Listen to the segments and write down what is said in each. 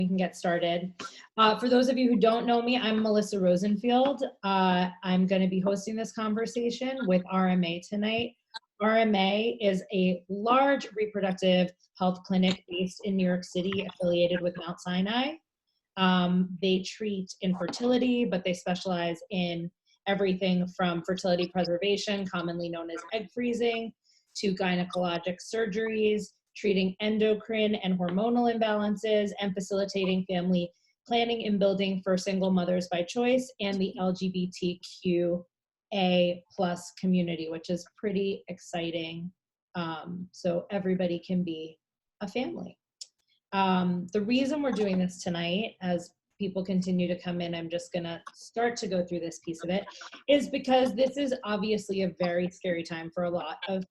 We can get started. For those of you who don't know me, I'm Melissa Rosenfield. I'm going to be hosting this conversation with RMA tonight. RMA is a large reproductive health clinic based in New York City, affiliated with Mount Sinai. They treat infertility, but they specialize in everything from fertility preservation, commonly known as egg freezing, to gynecologic surgeries, treating endocrine and hormonal imbalances, and facilitating family planning and building for single mothers by choice, and the LGBTQA plus community, which is pretty exciting. So everybody can be a family. The reason we're doing this tonight, as people continue to come in, I'm just gonna start to go through this piece of it, is because this is obviously a very scary time for a lot of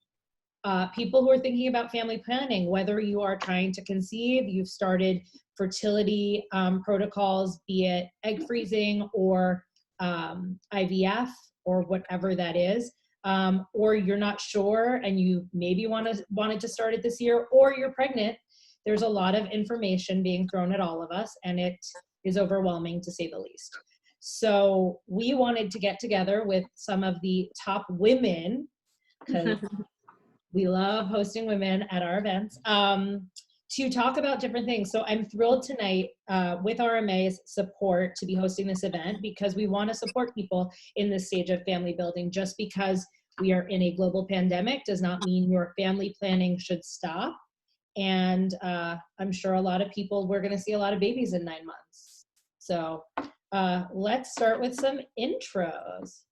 people who are thinking about family planning, whether you are trying to conceive, you've started fertility protocols, be it egg freezing or IVF or whatever that is, or you're not sure and you maybe wanted to start it this year, or you're pregnant. There's a lot of information being thrown at all of us, and it is overwhelming to say the least. So we wanted to get together with some of the top women, because we love hosting women at our events, to talk about different things. So I'm thrilled tonight with RMA's support to be hosting this event, because we want to support people in this stage of family building. Just because we are in a global pandemic does not mean your family planning should stop. And I'm sure a lot of people, we're going to see a lot of babies in 9 months. So let's start with some intros.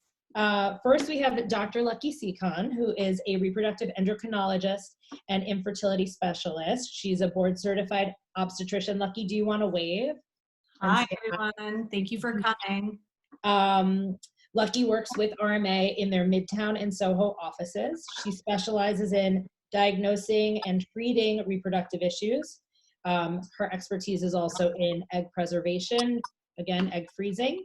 First, we have Dr. Lucky Seacon, who is a reproductive endocrinologist and infertility specialist. She's a board-certified obstetrician. Lucky, do you want to wave? Hi, everyone. Thank you for coming. Lucky works with RMA in their Midtown and Soho offices. She specializes in diagnosing and treating reproductive issues. Her expertise is also in egg preservation, again, egg freezing,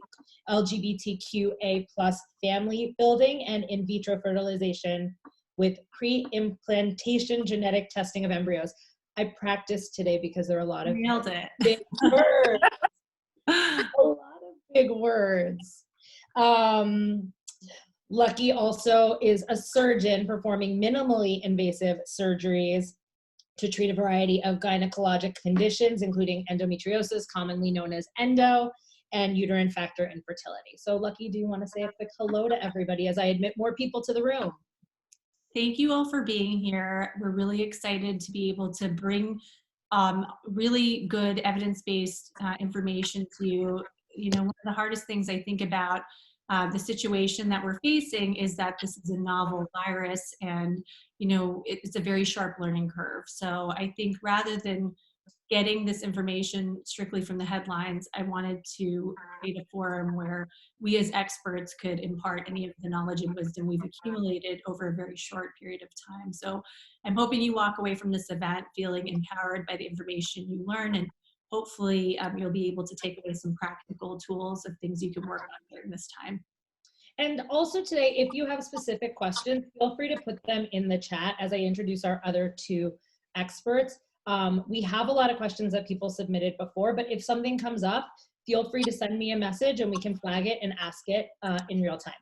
LGBTQA plus family building, and in vitro fertilization with pre-implantation genetic testing of embryos. I practiced today because there are a lot of big words. A lot of big words. Lucky also is a surgeon performing minimally invasive surgeries to treat a variety of gynecologic conditions, including endometriosis, commonly known as endo, and uterine factor infertility. So Lucky, do you want to say a quick hello to everybody as I admit more people to the room? Thank you all for being here. We're really excited to be able to bring really good evidence-based information to you. You know, one of the hardest things I think about the situation that we're facing is that this is a novel virus, and you know, it's a very sharp learning curve. So I think rather than getting this information strictly from the headlines, I wanted to create a forum where we as experts could impart any of the knowledge and wisdom we've accumulated over a very short period of time. So I'm hoping you walk away from this event feeling empowered by the information you learn, and hopefully you'll be able to take away some practical tools of things you can work on during this time. And also today, if you have specific questions, feel free to put them in the chat as I introduce our other two experts. We have a lot of questions that people submitted before, but if something comes up, feel free to send me a message and we can flag it and ask it in real time.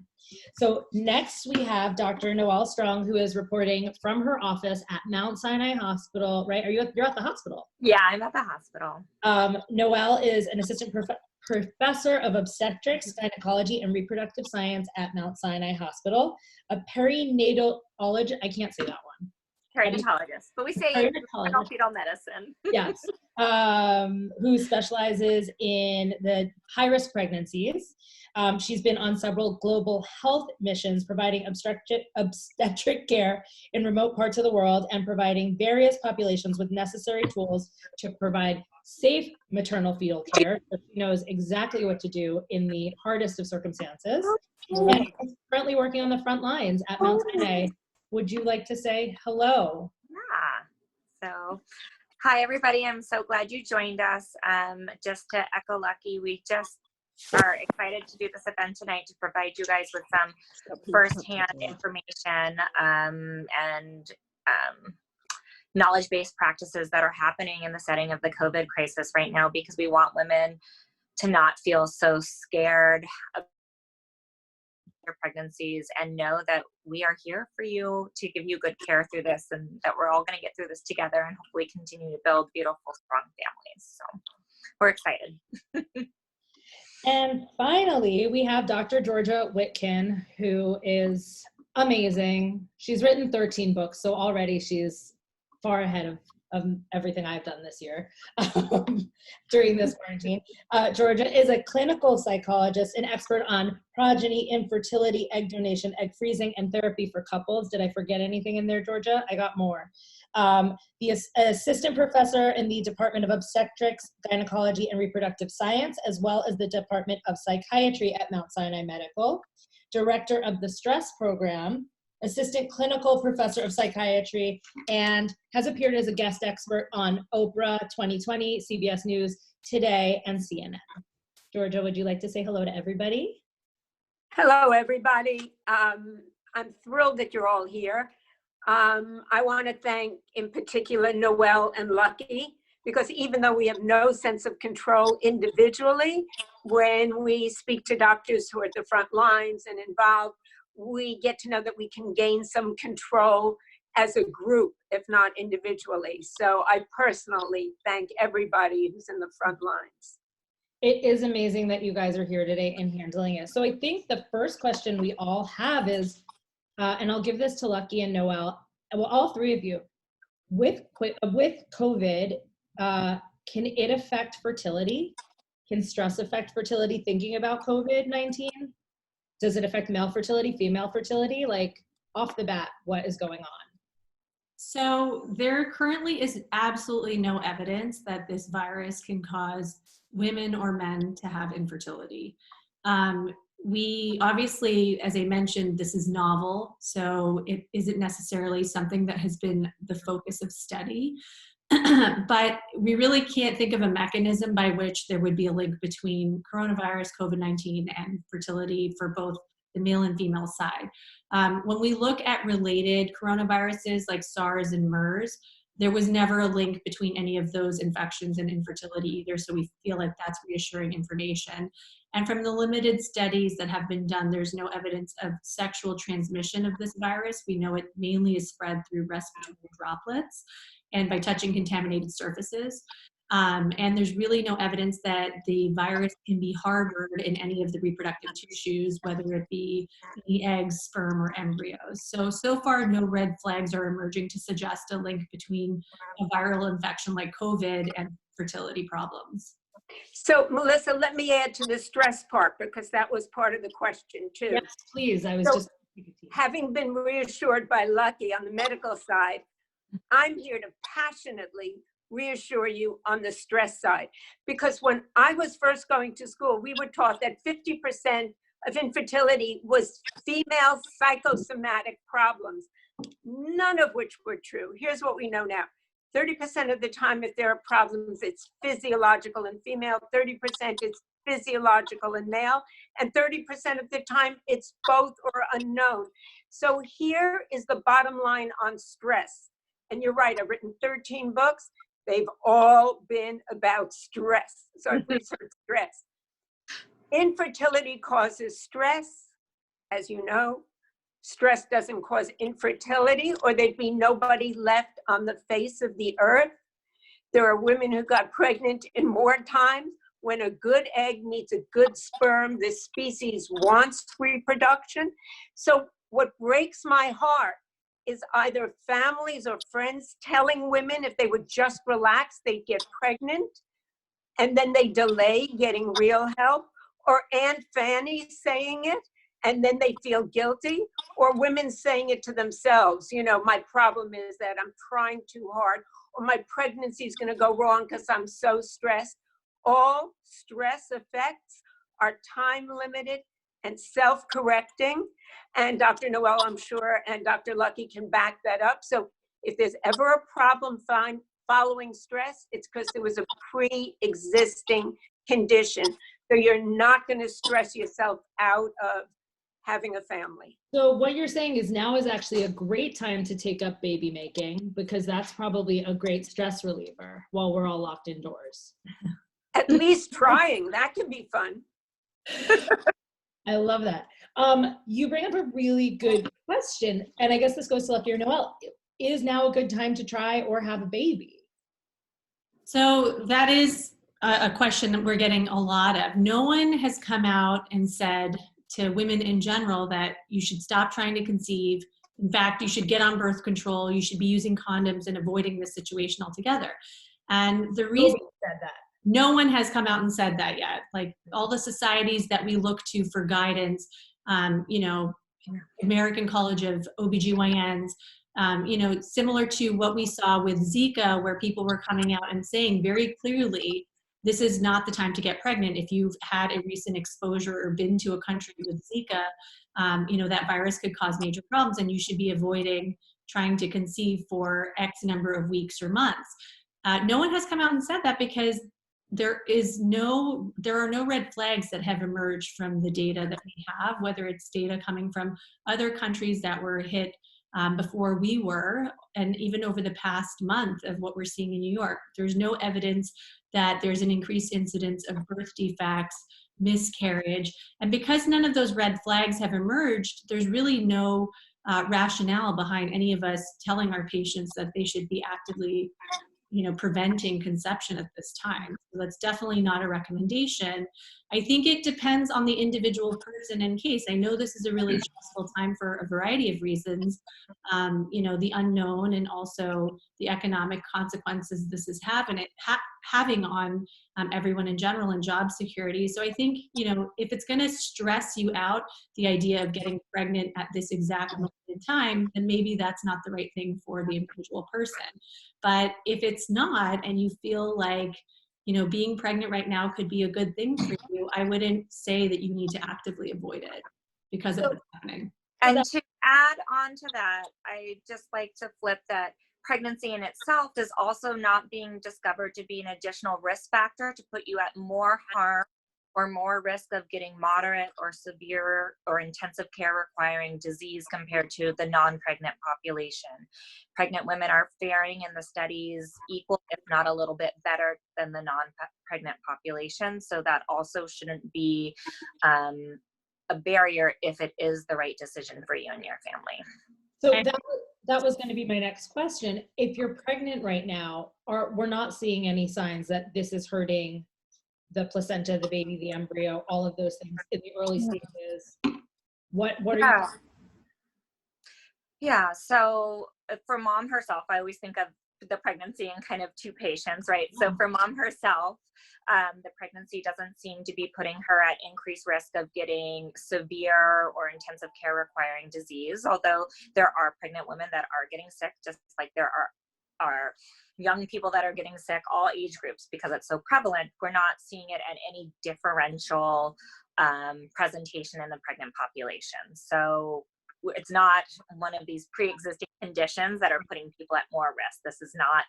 So next we have Dr. Noel Strong, who is reporting from her office at Mount Sinai Hospital, right? You're at the hospital? Yeah, I'm at the hospital. Noel is an assistant professor of obstetrics, gynecology, and reproductive science at Mount Sinai Hospital, a perinatologist, I can't say that one. Perinatologist, but we say fetal medicine. Yes, who specializes in the high-risk pregnancies. She's been on several global health missions, providing obstetric care in remote parts of the world and providing various populations with necessary tools to provide safe maternal fetal care. So she knows exactly what to do in the hardest of circumstances. And is currently working on the front lines at Mount Sinai. Would you like to say hello? Yeah. So, hi everybody. I'm so glad you joined us. Just to echo Lucky, we just are excited to do this event tonight to provide you guys with some firsthand information and knowledge-based practices that are happening in the setting of the COVID crisis right now, because we want women to not feel so scared of their pregnancies and know that we are here for you to give you good care through this, and that we're all going to get through this together and hopefully continue to build beautiful, strong families. So we're excited. And finally, we have Dr. Georgia Witkin, who is amazing. She's written 13 books, so already she's far ahead of everything I've done this year during this quarantine. Georgia is a clinical psychologist and expert on progeny, infertility, egg donation, egg freezing, and therapy for couples. Did I forget anything in there, Georgia? I got more. The assistant professor in the Department of Obstetrics, Gynecology, and Reproductive Science, as well as the Department of Psychiatry at Mount Sinai Medical. Director of the Stress Program, assistant clinical professor of psychiatry, and has appeared as a guest expert on Oprah, 2020, CBS News, Today, and CNN. Georgia, would you like to say hello to everybody? Hello, everybody. I'm thrilled that you're all here. I want to thank, in particular, Noel and Lucky, because even though we have no sense of control individually, when we speak to doctors who are at the front lines and involved, we get to know that we can gain some control as a group, if not individually. So I personally thank everybody who's in the front lines. It is amazing that you guys are here today and handling it. So I think the first question we all have is, and I'll give this to Lucky and Noel, well, all three of you, with COVID, can it affect fertility? Can stress affect fertility thinking about COVID-19? Does it affect male fertility, female fertility? Like, off the bat, what is going on? So there currently is absolutely no evidence that this virus can cause women or men to have infertility. We obviously, as I mentioned, this is novel, so it isn't necessarily something that has been the focus of study. But we really can't think of a mechanism by which there would be a link between coronavirus, COVID-19, and fertility for both the male and female side. When we look at related coronaviruses like SARS and MERS, there was never a link between any of those infections and infertility either, so we feel like that's reassuring information. And from the limited studies that have been done, there's no evidence of sexual transmission of this virus. We know it mainly is spread through respiratory droplets and by touching contaminated surfaces. And there's really no evidence that the virus can be harbored in any of the reproductive tissues, whether it be the eggs, sperm, or embryos. So far, no red flags are emerging to suggest a link between a viral infection like COVID and fertility problems. So, Melissa, let me add to the stress part, because that was part of the question, too. Yes, please. I was So, just having been reassured by Lucky on the medical side, I'm here to passionately reassure you on the stress side. Because when I was first going to school, we were taught that 50% of infertility was female psychosomatic problems, none of which were true. Here's what we know now. 30% of the time, if there are problems, it's physiological in female, 30% it's physiological in male, and 30% of the time, it's both or unknown. So here is the bottom line on stress. And you're right, I've written 13 books. They've all been about stress. So I've researched stress. Infertility causes stress, as you know. Stress doesn't cause infertility, or there'd be nobody left on the face of the earth. There are women who got pregnant in wartime. When a good egg meets a good sperm, this species wants reproduction. So what breaks my heart is either families or friends telling women if they would just relax, they'd get pregnant, and then they delay getting real help, or Aunt Fanny saying it, and then they feel guilty, or women saying it to themselves. You know, my problem is that I'm trying too hard, or my pregnancy is going to go wrong because I'm so stressed. All stress effects are time limited and self-correcting. And Dr. Noel, I'm sure, and Dr. Lucky can back that up. So if there's ever a problem following stress, it's because there was a pre-existing condition. So you're not going to stress yourself out of having a family. So what you're saying is now is actually a great time to take up baby making, because that's probably a great stress reliever while we're all locked indoors. At least trying, that can be fun. I love that. You bring up a really good question, and I guess this goes to Lucky or Noel. Is now a good time to try or have a baby? So that is a question that we're getting a lot of. No one has come out and said to women in general that you should stop trying to conceive. In fact, you should get on birth control. You should be using condoms and avoiding this situation altogether. And the reason said that. No one has come out and said that yet. Like all the societies that we look to for guidance, you know, American College of OBGYNs, you know, similar to what we saw with Zika, where people were coming out and saying very clearly, this is not the time to get pregnant. If you've had a recent exposure or been to a country with Zika, you know, that virus could cause major problems and you should be avoiding trying to conceive for X number of weeks or months. No one has come out and said that because there are no red flags that have emerged from the data that we have, whether it's data coming from other countries that were hit before we were, and even over the past month of what we're seeing in New York. There's no evidence that there's an increased incidence of birth defects, miscarriage, and because none of those red flags have emerged, there's really no rationale behind any of us telling our patients that they should be actively, you know, preventing conception at this time. So that's definitely not a recommendation. I think it depends on the individual person and case. I know this is a really stressful time for a variety of reasons, you know, the unknown and also the economic consequences this is having on everyone in general and job security. So I think, you know, if it's gonna stress you out, the idea of getting pregnant at this exact moment in time, then maybe that's not the right thing for the individual person. But if it's not, and you feel like, you know, being pregnant right now could be a good thing for you, I wouldn't say that you need to actively avoid it because of what's happening. And to add on to that, I just like to flip that pregnancy in itself is also not being discovered to be an additional risk factor to put you at more harm or more risk of getting moderate or severe or intensive care requiring disease compared to the non-pregnant population. Pregnant women are faring in the studies equal, if not a little bit better than the non-pregnant population. So that also shouldn't be a barrier if it is the right decision for you and your family. So that was going to be my next question. If you're pregnant right now, we're not seeing any signs that this is hurting the placenta, the baby, the embryo, all of those things in the early stages. What are you? Yeah, so for mom herself, I always think of the pregnancy in kind of two patients, right? So for mom herself, the pregnancy doesn't seem to be putting her at increased risk of getting severe or intensive care requiring disease, although there are pregnant women that are getting sick, just like there are young people that are getting sick, all age groups, because it's so prevalent. We're not seeing it at any differential presentation in the pregnant population. So it's not one of these pre-existing conditions that are putting people at more risk. This is not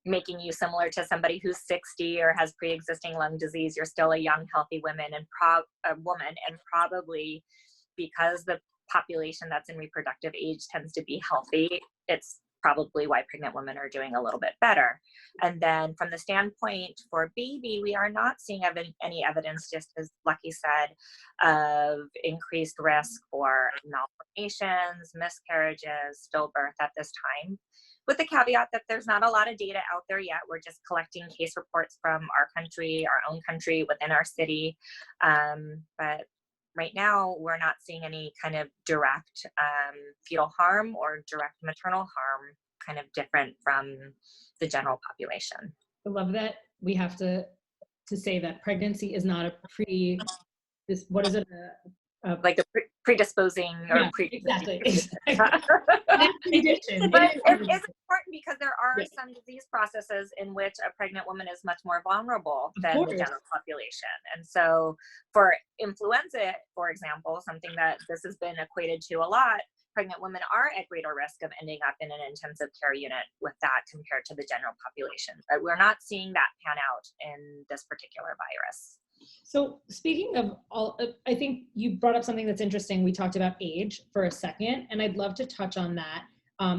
making you similar to somebody who's 60 or has pre-existing lung disease. You're still a young, healthy woman, and probably because the population that's in reproductive age tends to be healthy, it's probably why pregnant women are doing a little bit better. And then from the standpoint for baby, we are not seeing any evidence, just as Lucky said, of increased risk for malformations, miscarriages, stillbirth at this time, with the caveat that there's not a lot of data out there yet. We're just collecting case reports from our country, our own country, within our city. But right now, we're not seeing any kind of direct fetal harm or direct maternal harm, kind of different from the general population. I love that we have to say that pregnancy is not what is it? Like a predisposing or exactly. Condition. But it is important because there are some disease processes in which a pregnant woman is much more vulnerable than the general population. And so for influenza, for example, something that this has been equated to a lot, pregnant women are at greater risk of ending up in an intensive care unit with that compared to the general population. But we're not seeing that pan out in this particular virus. So speaking of all, I think you brought up something that's interesting. We talked about age for a second, and I'd love to touch on that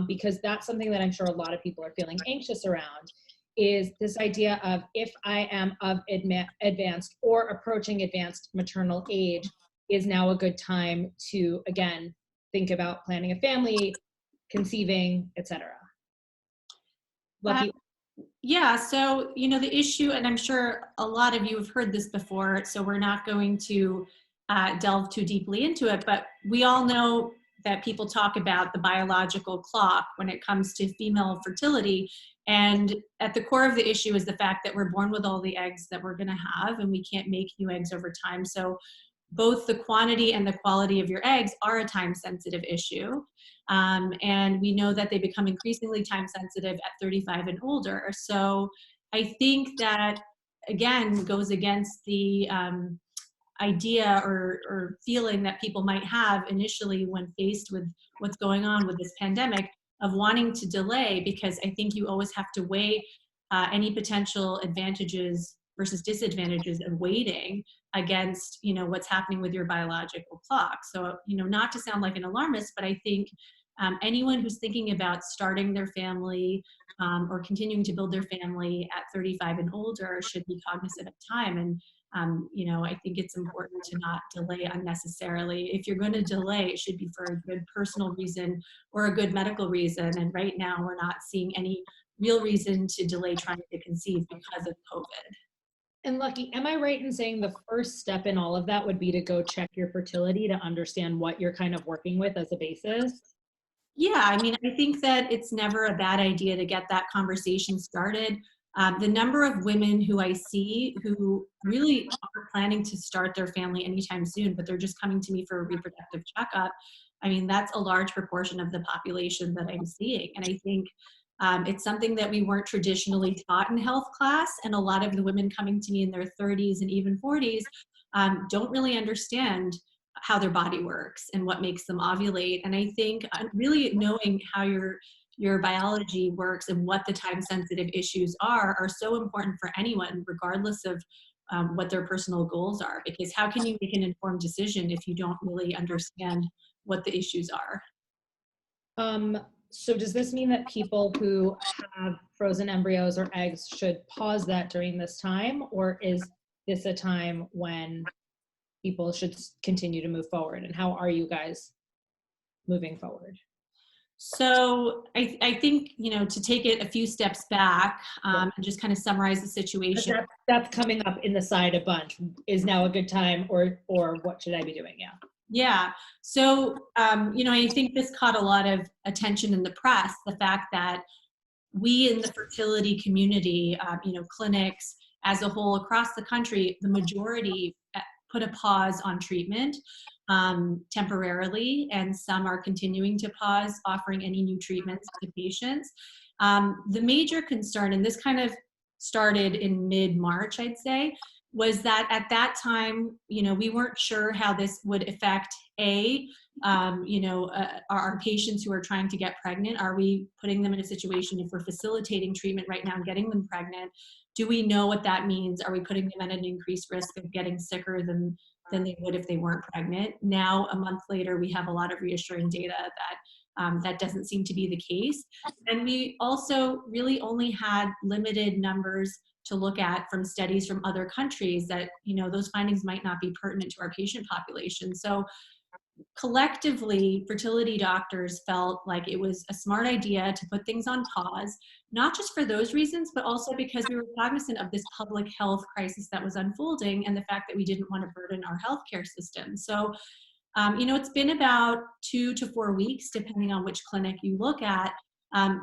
because that's something that I'm sure a lot of people are feeling anxious around, is this idea of if I am of advanced or approaching advanced maternal age, is now a good time to, again, think about planning a family, conceiving, etc. Lucky. Yeah, so, the issue, and I'm sure a lot of you have heard this before, so we're not going to delve too deeply into it, but we all know that people talk about the biological clock when it comes to female fertility. And at the core of the issue is the fact that we're born with all the eggs that we're going to have, and we can't make new eggs over time. So both the quantity and the quality of your eggs are a time sensitive issue. And we know that they become increasingly time sensitive at 35 and older. So I think that, again, goes against the idea or feeling that people might have initially when faced with what's going on with this pandemic of wanting to delay, because I think you always have to weigh any potential advantages versus disadvantages of waiting against, what's happening with your biological clock. So, not to sound like an alarmist, but I think anyone who's thinking about starting their family or continuing to build their family at 35 and older should be cognizant of time. And, I think it's important to not delay unnecessarily. If you're going to delay, it should be for a good personal reason or a good medical reason. And right now, we're not seeing any real reason to delay trying to conceive because of COVID. And Lucky, am I right in saying the first step in all of that would be to go check your fertility to understand what you're kind of working with as a basis? Yeah, I think that it's never a bad idea to get that conversation started. The number of women who I see who really aren't planning to start their family anytime soon, but they're just coming to me for a reproductive checkup, that's a large proportion of the population that I'm seeing. And I think it's something that we weren't traditionally taught in health class. And a lot of the women coming to me in their 30s and even 40s don't really understand how their body works and what makes them ovulate. And I think really knowing how your biology works and what the time sensitive issues are so important for anyone, regardless of what their personal goals are, because how can you make an informed decision if you don't really understand what the issues are? So does this mean that people who have frozen embryos or eggs should pause that during this time, or is this a time when people should continue to move forward? And how are you guys moving forward? So I think, to take it a few steps back and just kind of summarize the situation. That's coming up in the side a bunch. Is now a good time, or what should I be doing? Yeah. Yeah. So, I think this caught a lot of attention in the press, the fact that we in the fertility community, clinics as a whole across the country, the majority put a pause on treatment temporarily, and some are continuing to pause offering any new treatments to patients. The major concern, and this kind of started in mid-March, I'd say, was that at that time, we weren't sure how this would affect our patients who are trying to get pregnant. Are we putting them in a situation, if we're facilitating treatment right now and getting them pregnant, do we know what that means? Are we putting them at an increased risk of getting sicker than they would if they weren't pregnant? Now, a month later, we have a lot of reassuring data that that doesn't seem to be the case. And we also really only had limited numbers to look at from studies from other countries that, those findings might not be pertinent to our patient population. So collectively, fertility doctors felt like it was a smart idea to put things on pause, not just for those reasons, but also because we were cognizant of this public health crisis that was unfolding and the fact that we didn't want to burden our healthcare system. So, it's been about 2 to 4 weeks, depending on which clinic you look at.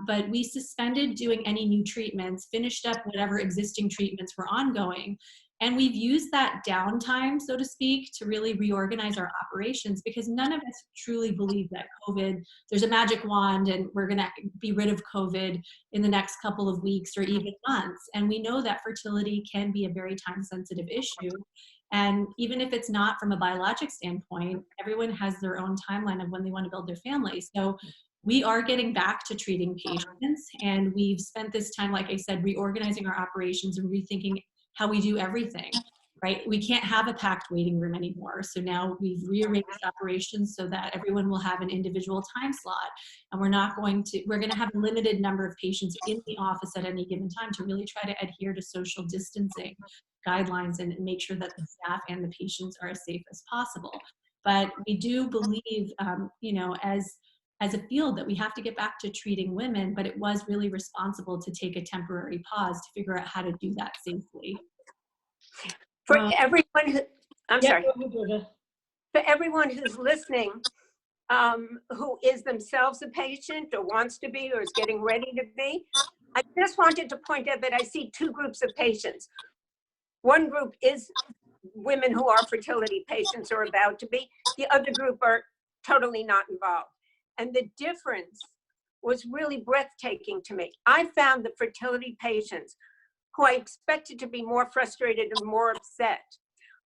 But we suspended doing any new treatments, finished up whatever existing treatments were ongoing. And we've used that downtime, so to speak, to really reorganize our operations, because none of us truly believe that COVID, there's a magic wand and we're going to be rid of COVID in the next couple of weeks or even months. And we know that fertility can be a very time-sensitive issue. And even if it's not from a biologic standpoint, everyone has their own timeline of when they want to build their family. So we are getting back to treating patients, and we've spent this time, like I said, reorganizing our operations and rethinking how we do everything, right? We can't have a packed waiting room anymore. So now we've rearranged operations so that everyone will have an individual time slot. And we're going to have a limited number of patients in the office at any given time to really try to adhere to social distancing guidelines and make sure that the staff and the patients are as safe as possible. But we do believe, you know, as a field that we have to get back to treating women, but it was really responsible to take a temporary pause to figure out how to do that safely. For everyone who, Yeah, for everyone who's listening, who is themselves a patient or wants to be or is getting ready to be, I just wanted to point out that I see two groups of patients. One group is women who are fertility patients or about to be. The other group are totally not involved. And the difference was really breathtaking to me. I found the fertility patients who I expected to be more frustrated and more upset.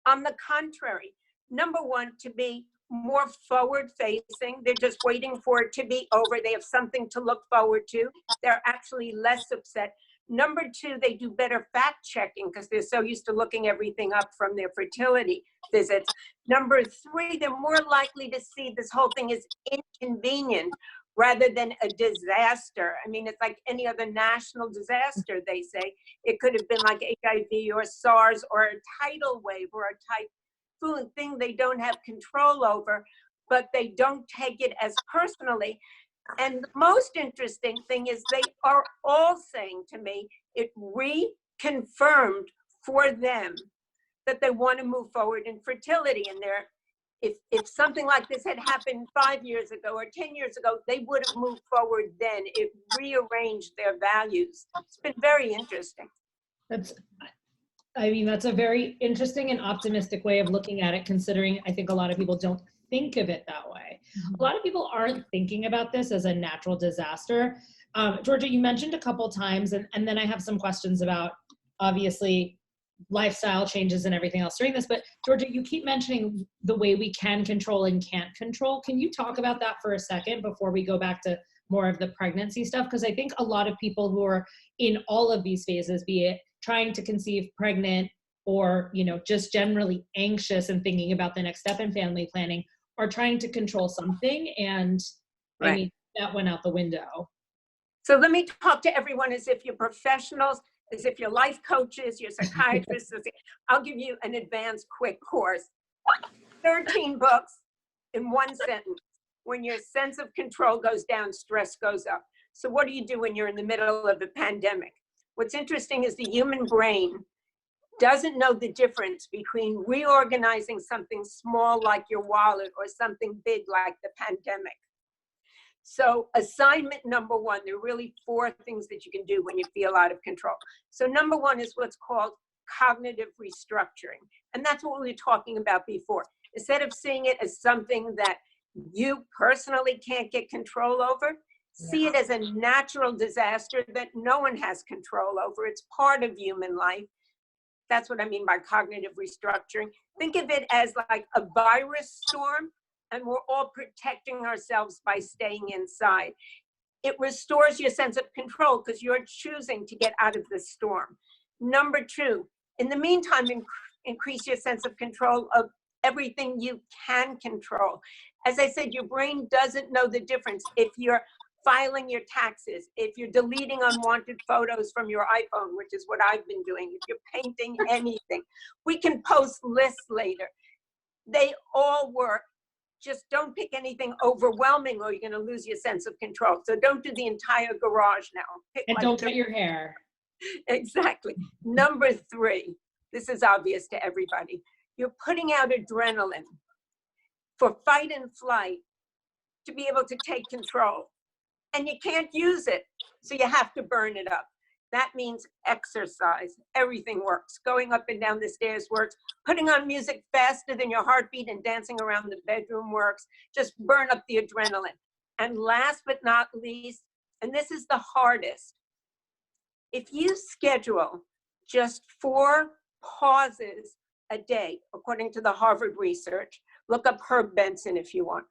On the contrary, number one, to be more forward facing. They're just waiting for it to be over. They have something to look forward to. They're actually less upset. Number two, they do better fact checking because they're so used to looking everything up from their fertility visits. Number three, they're more likely to see this whole thing as inconvenient rather than a disaster. I mean, it's like any other national disaster, they say. It could have been like HIV or SARS or a tidal wave or a typhoon thing they don't have control over, but they don't take it as personally. And the most interesting thing is they are all saying to me, it reconfirmed for them that they want to move forward in fertility. And if something like this had happened 5 years ago or 10 years ago, they would have moved forward then. It rearranged their values. It's been very interesting. That's a very interesting and optimistic way of looking at it, considering I think a lot of people don't think of it that way. A lot of people aren't thinking about this as a natural disaster. Georgia, you mentioned a couple times, and then I have some questions about, obviously, lifestyle changes and everything else during this, but Georgia, you keep mentioning the way we can control and can't control. Can you talk about that for a second before we go back to more of the pregnancy stuff? Because I think a lot of people who are in all of these phases, be it trying to conceive, pregnant, or, you know, just generally anxious and thinking about the next step in family planning, are trying to control something, and Right. I mean, that went out the window. So let me talk to everyone as if you're professionals, as if you're life coaches, you're psychiatrists. I'll give you an advanced quick course. 13 books in one sentence. When your sense of control goes down, stress goes up. So what do you do when you're in the middle of a pandemic? What's interesting is the human brain doesn't know the difference between reorganizing something small like your wallet or something big like the pandemic. So assignment number one, there are really 4 things that you can do when you feel out of control. So number one is what's called cognitive restructuring. And that's what we were talking about before. Instead of seeing it as something that you personally can't get control over, see it as a natural disaster that no one has control over. It's part of human life. That's what I mean by cognitive restructuring. Think of it as like a virus storm, and we're all protecting ourselves by staying inside. It restores your sense of control because you're choosing to get out of the storm. Number 2, in the meantime, increase your sense of control of everything you can control. As I said, your brain doesn't know the difference if you're filing your taxes, if you're deleting unwanted photos from your iPhone, which is what I've been doing, if you're painting anything. We can post lists later. They all work. Just don't pick anything overwhelming or you're going to lose your sense of control. So don't do the entire garage now. Pick And like don't cut your hair. Exactly. Number 3, this is obvious to everybody. You're putting out adrenaline for fight and flight to be able to take control. And you can't use it, so you have to burn it up. That means exercise. Everything works. Going up and down the stairs works. Putting on music faster than your heartbeat and dancing around the bedroom works. Just burn up the adrenaline. And last but not least, and this is the hardest, if you schedule just 4 pauses a day, according to the Harvard research, look up Herb Benson if you want,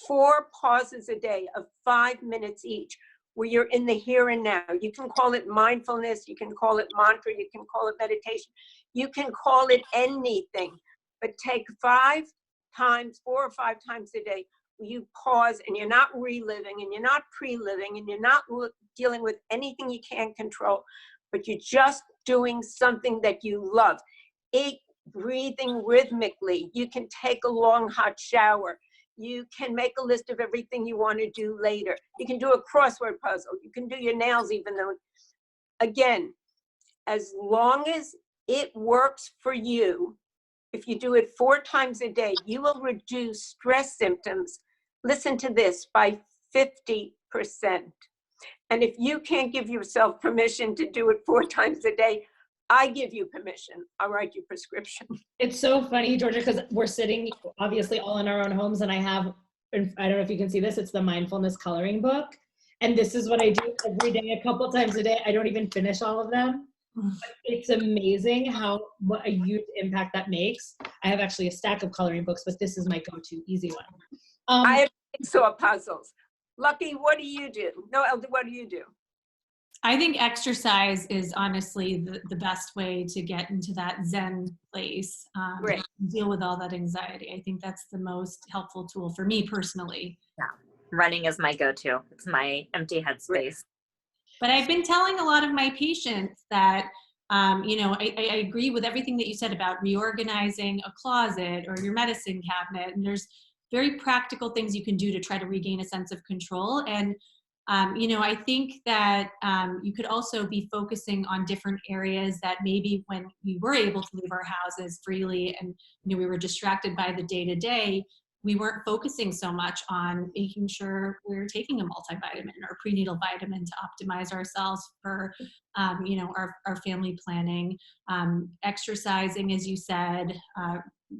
4 pauses a day of 5 minutes each, where you're in the here and now. You can call it mindfulness, you can call it mantra, you can call it meditation. You can call it anything, but take 4 or 5 times a day. You pause and you're not reliving and you're not pre-living and you're not dealing with anything you can't control, but you're just doing something that you love. Breathing rhythmically. You can take a long hot shower. You can make a list of everything you want to do later. You can do a crossword puzzle. You can do your nails, even though, again, as long as it works for you, if you do it 4 times a day, you will reduce stress symptoms, listen to this, by 50%. And if you can't give yourself permission to do it 4 times a day, I give you permission. I'll write you prescription. It's so funny, Georgia, because we're sitting obviously all in our own homes, and I don't know if you can see this, it's the Mindfulness coloring book. And this is what I do every day, a couple times a day. I don't even finish all of them. But it's amazing what a huge impact that makes. I have actually a stack of coloring books, but this is my go-to easy one. I have jigsaw puzzles. Lucky, what do you do? Noel, what do you do? I think exercise is honestly the best way to get into that Zen place, Right. deal with all that anxiety. I think that's the most helpful tool for me personally. Yeah, running is my go-to. It's my empty headspace. Right. But I've been telling a lot of my patients that, I agree with everything that you said about reorganizing a closet or your medicine cabinet. And there's very practical things you can do to try to regain a sense of control. And I think that you could also be focusing on different areas that maybe when we were able to leave our houses freely and we were distracted by the day-to-day, we weren't focusing so much on making sure we're taking a multivitamin or prenatal vitamin to optimize ourselves for, our family planning, exercising, as you said,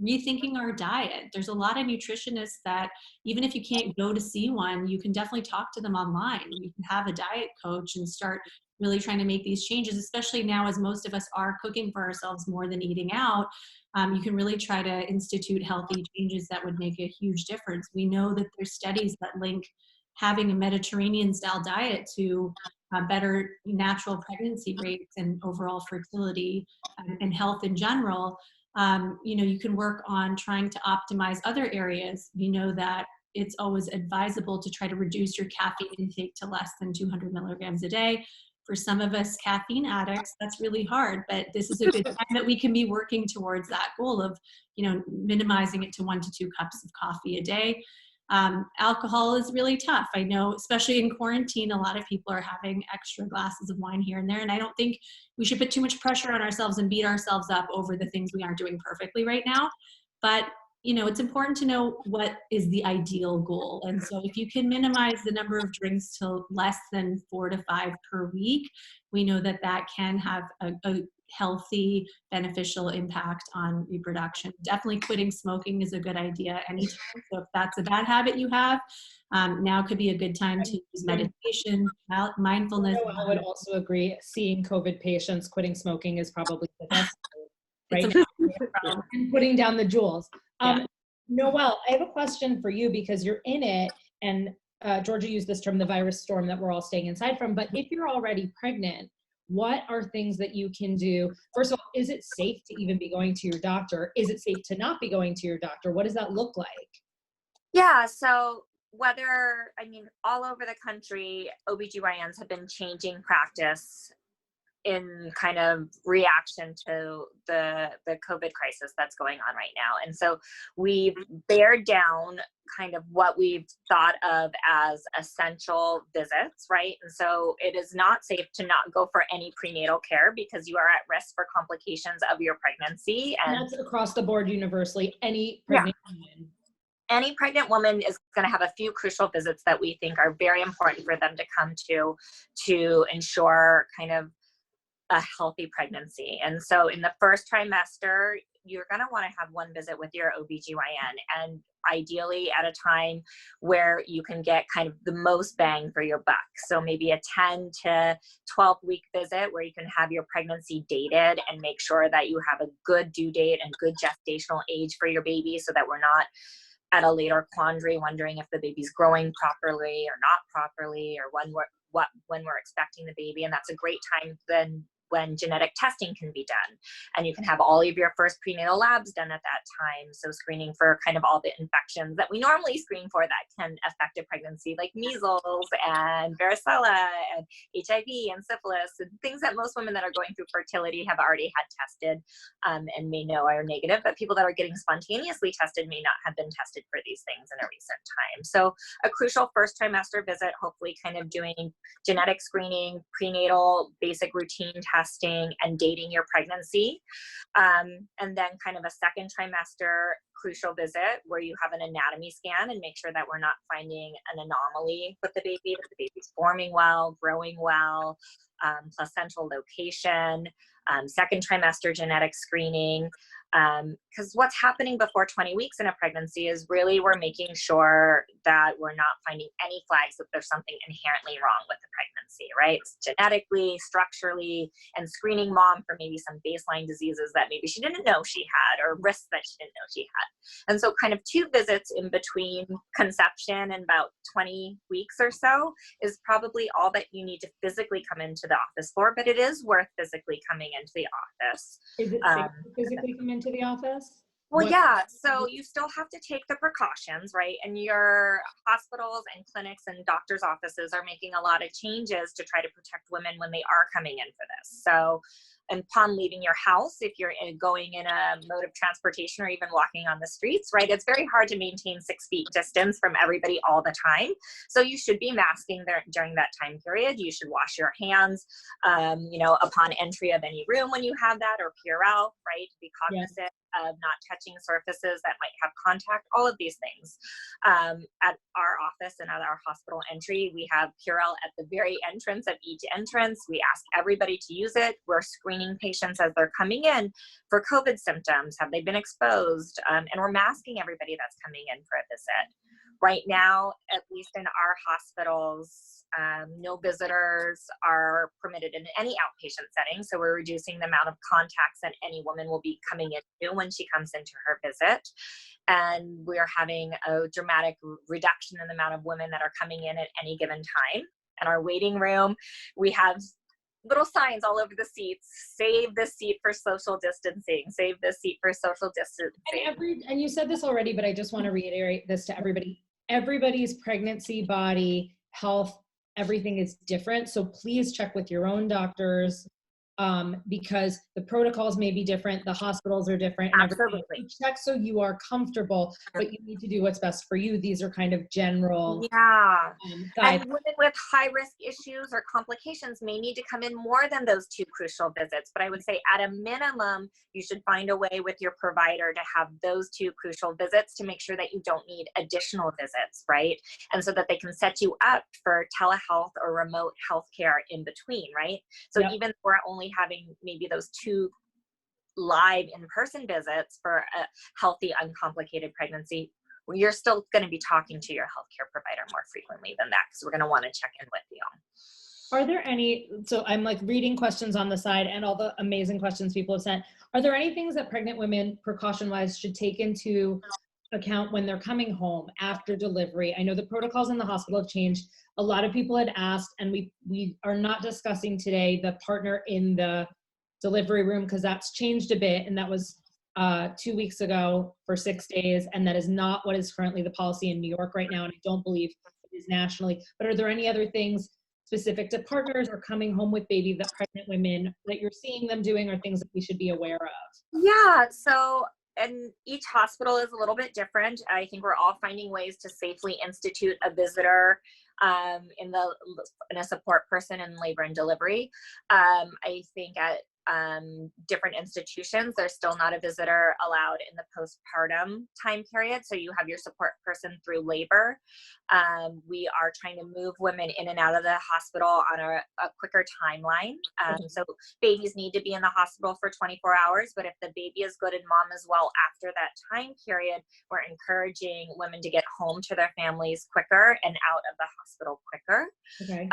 rethinking our diet. There's a lot of nutritionists that even if you can't go to see one, you can definitely talk to them online. You can have a diet coach and start really trying to make these changes, especially now as most of us are cooking for ourselves more than eating out. You can really try to institute healthy changes that would make a huge difference. We know that there's studies that link having a Mediterranean style diet to better natural pregnancy rates and overall fertility and health in general. You can work on trying to optimize other areas. We know that it's always advisable to try to reduce your caffeine intake to less than 200 milligrams a day. For some of us caffeine addicts, that's really hard, but this is a good time that we can be working towards that goal of, minimizing it to 1 to 2 cups of coffee a day. Alcohol is really tough. I know, especially in quarantine, a lot of people are having extra glasses of wine here and there. And I don't think we should put too much pressure on ourselves and beat ourselves up over the things we aren't doing perfectly right now. But, it's important to know what is the ideal goal. And so if you can minimize the number of drinks to less than 4 to 5 per week, we know that that can have a healthy, beneficial impact on reproduction. Definitely quitting smoking is a good idea anytime. So if that's a bad habit you have, now could be a good time to use meditation, mindfulness. I would also agree. Seeing COVID patients, quitting smoking is probably the best, right? And putting down the jewels. Noel, I have a question for you because you're in it, and Georgia used this term, the virus storm that we're all staying inside from. But if you're already pregnant, what are things that you can do? First of all, is it safe to even be going to your doctor? Is it safe to not be going to your doctor? What does that look like? Yeah, so all over the country, OBGYNs have been changing practice in kind of reaction to the COVID crisis that's going on right now. And so we've bared down kind of what we've thought of as essential visits, right? And so it is not safe to not go for any prenatal care because you are at risk for complications of your pregnancy. And that's across the board universally, any pregnant woman. Any pregnant woman is going to have a few crucial visits that we think are very important for them to come to ensure kind of a healthy pregnancy. And so in the first trimester, you're going to want to have one visit with your OBGYN, and ideally at a time where you can get kind of the most bang for your buck. So maybe a 10 to 12 week visit where you can have your pregnancy dated and make sure that you have a good due date and good gestational age for your baby, so that we're not at a later quandary wondering if the baby's growing properly or not properly, or when we're expecting the baby. And that's a great time then when genetic testing can be done. And you can have all of your first prenatal labs done at that time. So screening for kind of all the infections that we normally screen for that can affect a pregnancy, like measles and varicella and HIV and syphilis, and things that most women that are going through fertility have already had tested and may know are negative, but people that are getting spontaneously tested may not have been tested for these things in a recent time. So a crucial first trimester visit, hopefully kind of doing genetic screening, prenatal basic routine testing, and dating your pregnancy. And then kind of a second trimester crucial visit where you have an anatomy scan and make sure that we're not finding an anomaly with the baby, that the baby's forming well, growing well, placental location, second trimester genetic screening. Because what's happening before 20 weeks in a pregnancy is really we're making sure that we're not finding any flags that there's something inherently wrong with the pregnancy, right? Genetically, structurally, and screening mom for maybe some baseline diseases that maybe she didn't know she had, or risks that she didn't know she had. And so kind of 2 visits in between conception and about 20 weeks or so is probably all that you need to physically come into the office for, but it is worth physically coming into the office. Is it safe to physically come into the office? Well, yeah, so you still have to take the precautions, right? And your hospitals and clinics and doctors' offices are making a lot of changes to try to protect women when they are coming in for this. So upon leaving your house, if you're going in a mode of transportation or even walking on the streets, right, it's very hard to maintain 6 feet distance from everybody all the time. So you should be masking there during that time period. You should wash your hands, upon entry of any room when you have that, or Purell, right? Be cognizant of not touching surfaces that might have contact, all of these things. At our office and at our hospital entry, we have Purell at the very entrance of each entrance. We ask everybody to use it. We're screening patients as they're coming in for COVID symptoms. Have they been exposed? And we're masking everybody that's coming in for a visit. Right now, at least in our hospitals, no visitors are permitted in any outpatient setting. So we're reducing the amount of contacts that any woman will be coming into when she comes into her visit. And we're having a dramatic reduction in the amount of women that are coming in at any given time. In our waiting room, we have little signs all over the seats: save this seat for social distancing, save this seat for social distancing. And you said this already, but I just want to reiterate this to everybody. Everybody's pregnancy, body, health, everything is different. So please check with your own doctors, because the protocols may be different, the hospitals are different, and Absolutely. check so you are comfortable, but you need to do what's best for you. These are kind of general and women with high risk issues or complications may need to come in more than those 2 crucial visits, but I would say at a minimum you should find a way with your provider to have those 2 crucial visits to make sure that you don't need additional visits, right? And so that they can set you up for telehealth or remote healthcare in between, right? So even if we're only having maybe those 2 live in-person visits for a healthy, uncomplicated pregnancy, you're still going to be talking to your healthcare provider more frequently than that, because we're going to want to check in with you. Are there any, so I'm like reading questions on the side and all the amazing questions people have sent. Are there any things that pregnant women, precaution-wise, should take into account when they're coming home after delivery? I know the protocols in the hospital have changed. A lot of people had asked, and we are not discussing today the partner in the delivery room, because that's changed a bit, and that was 2 weeks ago for 6 days, and that is not what is currently the policy in New York right now, and I don't believe it is nationally. But are there any other things specific to partners or coming home with baby that pregnant women that you're seeing them doing, or things that we should be aware of? Yeah, so, and each hospital is a little bit different. I think we're all finding ways to safely institute a visitor in a support person in labor and delivery. I think at different institutions, there's still not a visitor allowed in the postpartum time period. So you have your support person through labor. We are trying to move women in and out of the hospital on a quicker timeline. So babies need to be in the hospital for 24 hours, but if the baby is good and mom is well after that time period, we're encouraging women to get home to their families quicker and out of the hospital quicker. Okay.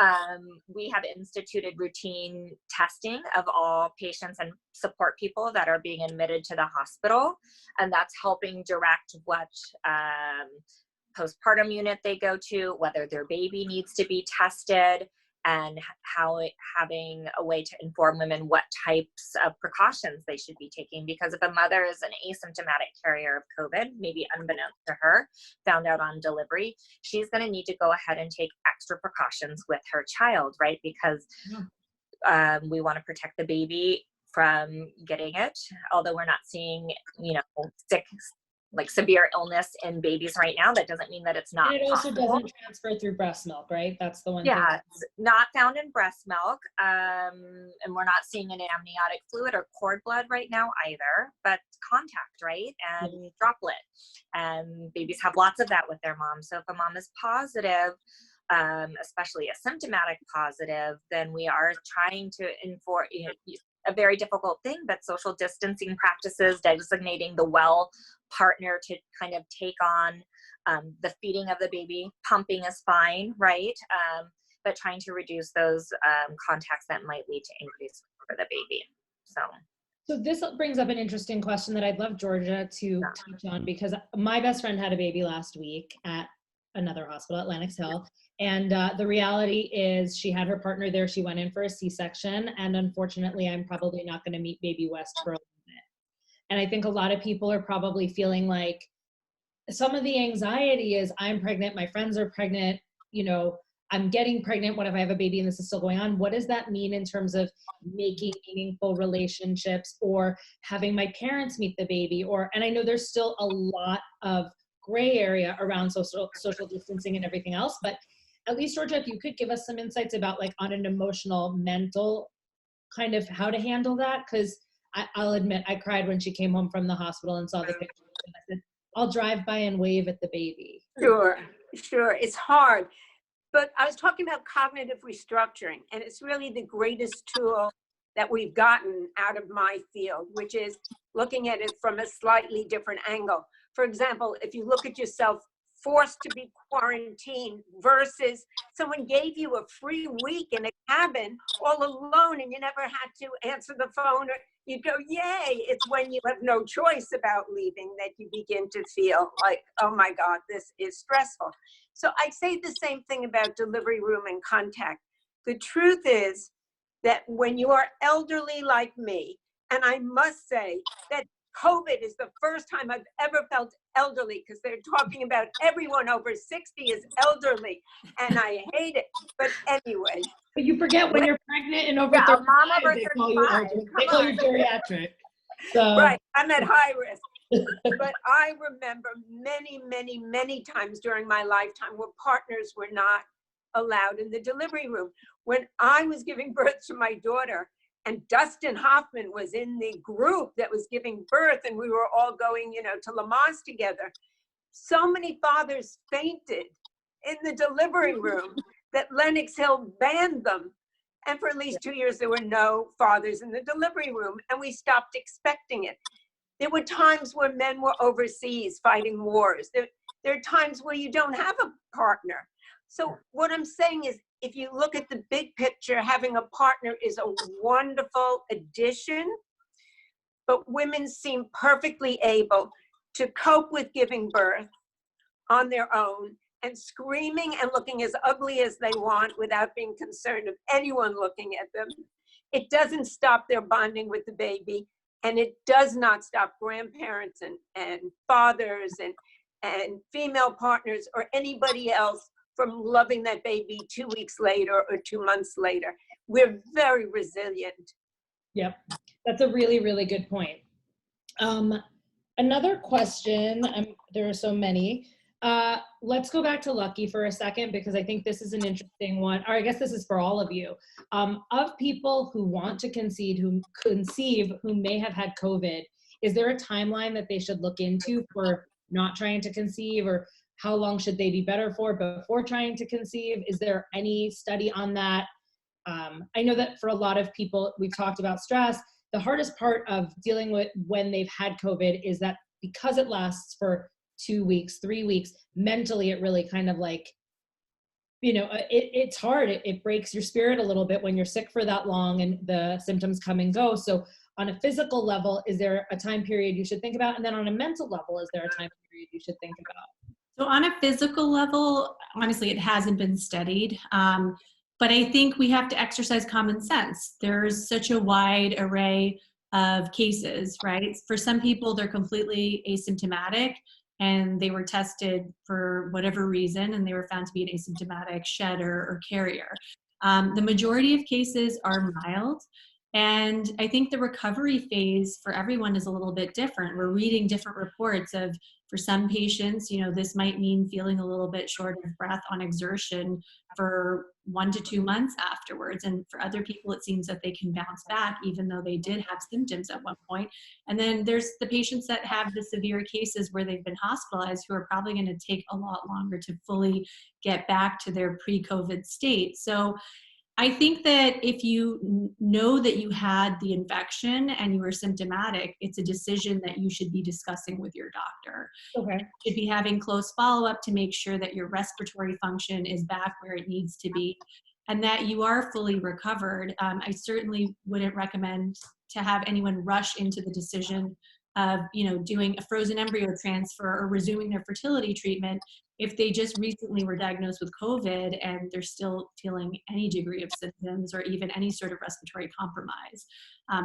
We have instituted routine testing of all patients and support people that are being admitted to the hospital, and that's helping direct what postpartum unit they go to, whether their baby needs to be tested, and having a way to inform women what types of precautions they should be taking. Because if a mother is an asymptomatic carrier of COVID, maybe unbeknownst to her, found out on delivery, she's going to need to go ahead and take extra precautions with her child, right? Because we want to protect the baby from getting it, although we're not seeing, severe illness in babies right now. That doesn't mean that it's not And it also possible. doesn't transfer through breast milk, right? That's the one thing. Yeah, it's not found in breast milk, and we're not seeing it in amniotic fluid or cord blood right now either, but contact, right? And droplet. And babies have lots of that with their mom. So if a mom is positive, especially a symptomatic positive, then we are trying to inform, a very difficult thing, but social distancing practices, designating the well partner to kind of take on the feeding of the baby. Pumping is fine, right? But trying to reduce those contacts that might lead to increase for the baby. So this brings up an interesting question that I'd love Georgia to touch on, because my best friend had a baby last week at another hospital at Lenox Hill. And the reality is she had her partner there. She went in for a C-section. And unfortunately, I'm probably not going to meet baby West for a little bit. And I think a lot of people are probably feeling like some of the anxiety is, I'm pregnant, my friends are pregnant, I'm getting pregnant. What if I have a baby and this is still going on? What does that mean in terms of making meaningful relationships or having my parents meet the baby? And I know there's still a lot of gray area around social distancing and everything else, but at least, Georgia, if you could give us some insights about, like, on an emotional, mental kind of how to handle that. Because I'll admit, I cried when she came home from the hospital and saw the pictures. And I said, I'll drive by and wave at the baby. Sure. It's hard. But I was talking about cognitive restructuring, and it's really the greatest tool that we've gotten out of my field, which is looking at it from a slightly different angle. For example, if you look at yourself forced to be quarantined versus someone gave you a free week in a cabin all alone and you never had to answer the phone, or you'd go, yay. It's when you have no choice about leaving that you begin to feel like, oh my God, this is stressful. So I say the same thing about delivery room and contact. The truth is that when you are elderly like me, and I must say that COVID is the first time I've ever felt elderly, because they're talking about everyone over 60 is elderly, and I hate it. But anyway. But you forget when you're pregnant and over 35, they call you elderly. They call you geriatric. So. Right, I'm at high risk. But I remember many, many, many times during my lifetime where partners were not allowed in the delivery room. When I was giving birth to my daughter, and Dustin Hoffman was in the group that was giving birth, and we were all going, to Lamaze together. So many fathers fainted in the delivery room that Lenox Hill banned them. And for at least 2 years, there were no fathers in the delivery room, and we stopped expecting it. There were times where men were overseas fighting wars. There are times where you don't have a partner. So what I'm saying is, if you look at the big picture, having a partner is a wonderful addition, but women seem perfectly able to cope with giving birth on their own and screaming and looking as ugly as they want without being concerned of anyone looking at them. It doesn't stop their bonding with the baby, and it does not stop grandparents and fathers and female partners or anybody else from loving that baby 2 weeks later or 2 months later. We're very resilient. Yep, that's a really, really good point. Another question, there are so many. Let's go back to Lucky for a second, because I think this is an interesting one, or I guess this is for all of you. Of people who want to conceive, who may have had COVID, is there a timeline that they should look into for not trying to conceive, or how long should they be better for before trying to conceive? Is there any study on that? I know that for a lot of people, we've talked about stress. The hardest part of dealing with when they've had COVID is that because it lasts for 2 weeks, 3 weeks, mentally it really kind of like, it's hard. It breaks your spirit a little bit when you're sick for that long and the symptoms come and go. So on a physical level, is there a time period you should think about? And then on a mental level, is there a time period you should think about? So on a physical level, honestly, it hasn't been studied. But I think we have to exercise common sense. There's such a wide array of cases, right? For some people, they're completely asymptomatic and they were tested for whatever reason and they were found to be an asymptomatic shedder or carrier. The majority of cases are mild. And I think the recovery phase for everyone is a little bit different. We're reading different reports of, for some patients, you know, this might mean feeling a little bit short of breath on exertion for 1 to 2 months afterwards. And for other people, it seems that they can bounce back even though they did have symptoms at one point. And then there's the patients that have the severe cases where they've been hospitalized who are probably going to take a lot longer to fully get back to their pre-COVID state. So I think that if you know that you had the infection and you were symptomatic, it's a decision that you should be discussing with your doctor. Okay. You should be having close follow-up to make sure that your respiratory function is back where it needs to be and that you are fully recovered. I certainly wouldn't recommend to have anyone rush into the decision of, you know, doing a frozen embryo transfer or resuming their fertility treatment if they just recently were diagnosed with COVID and they're still feeling any degree of symptoms or even any sort of respiratory compromise.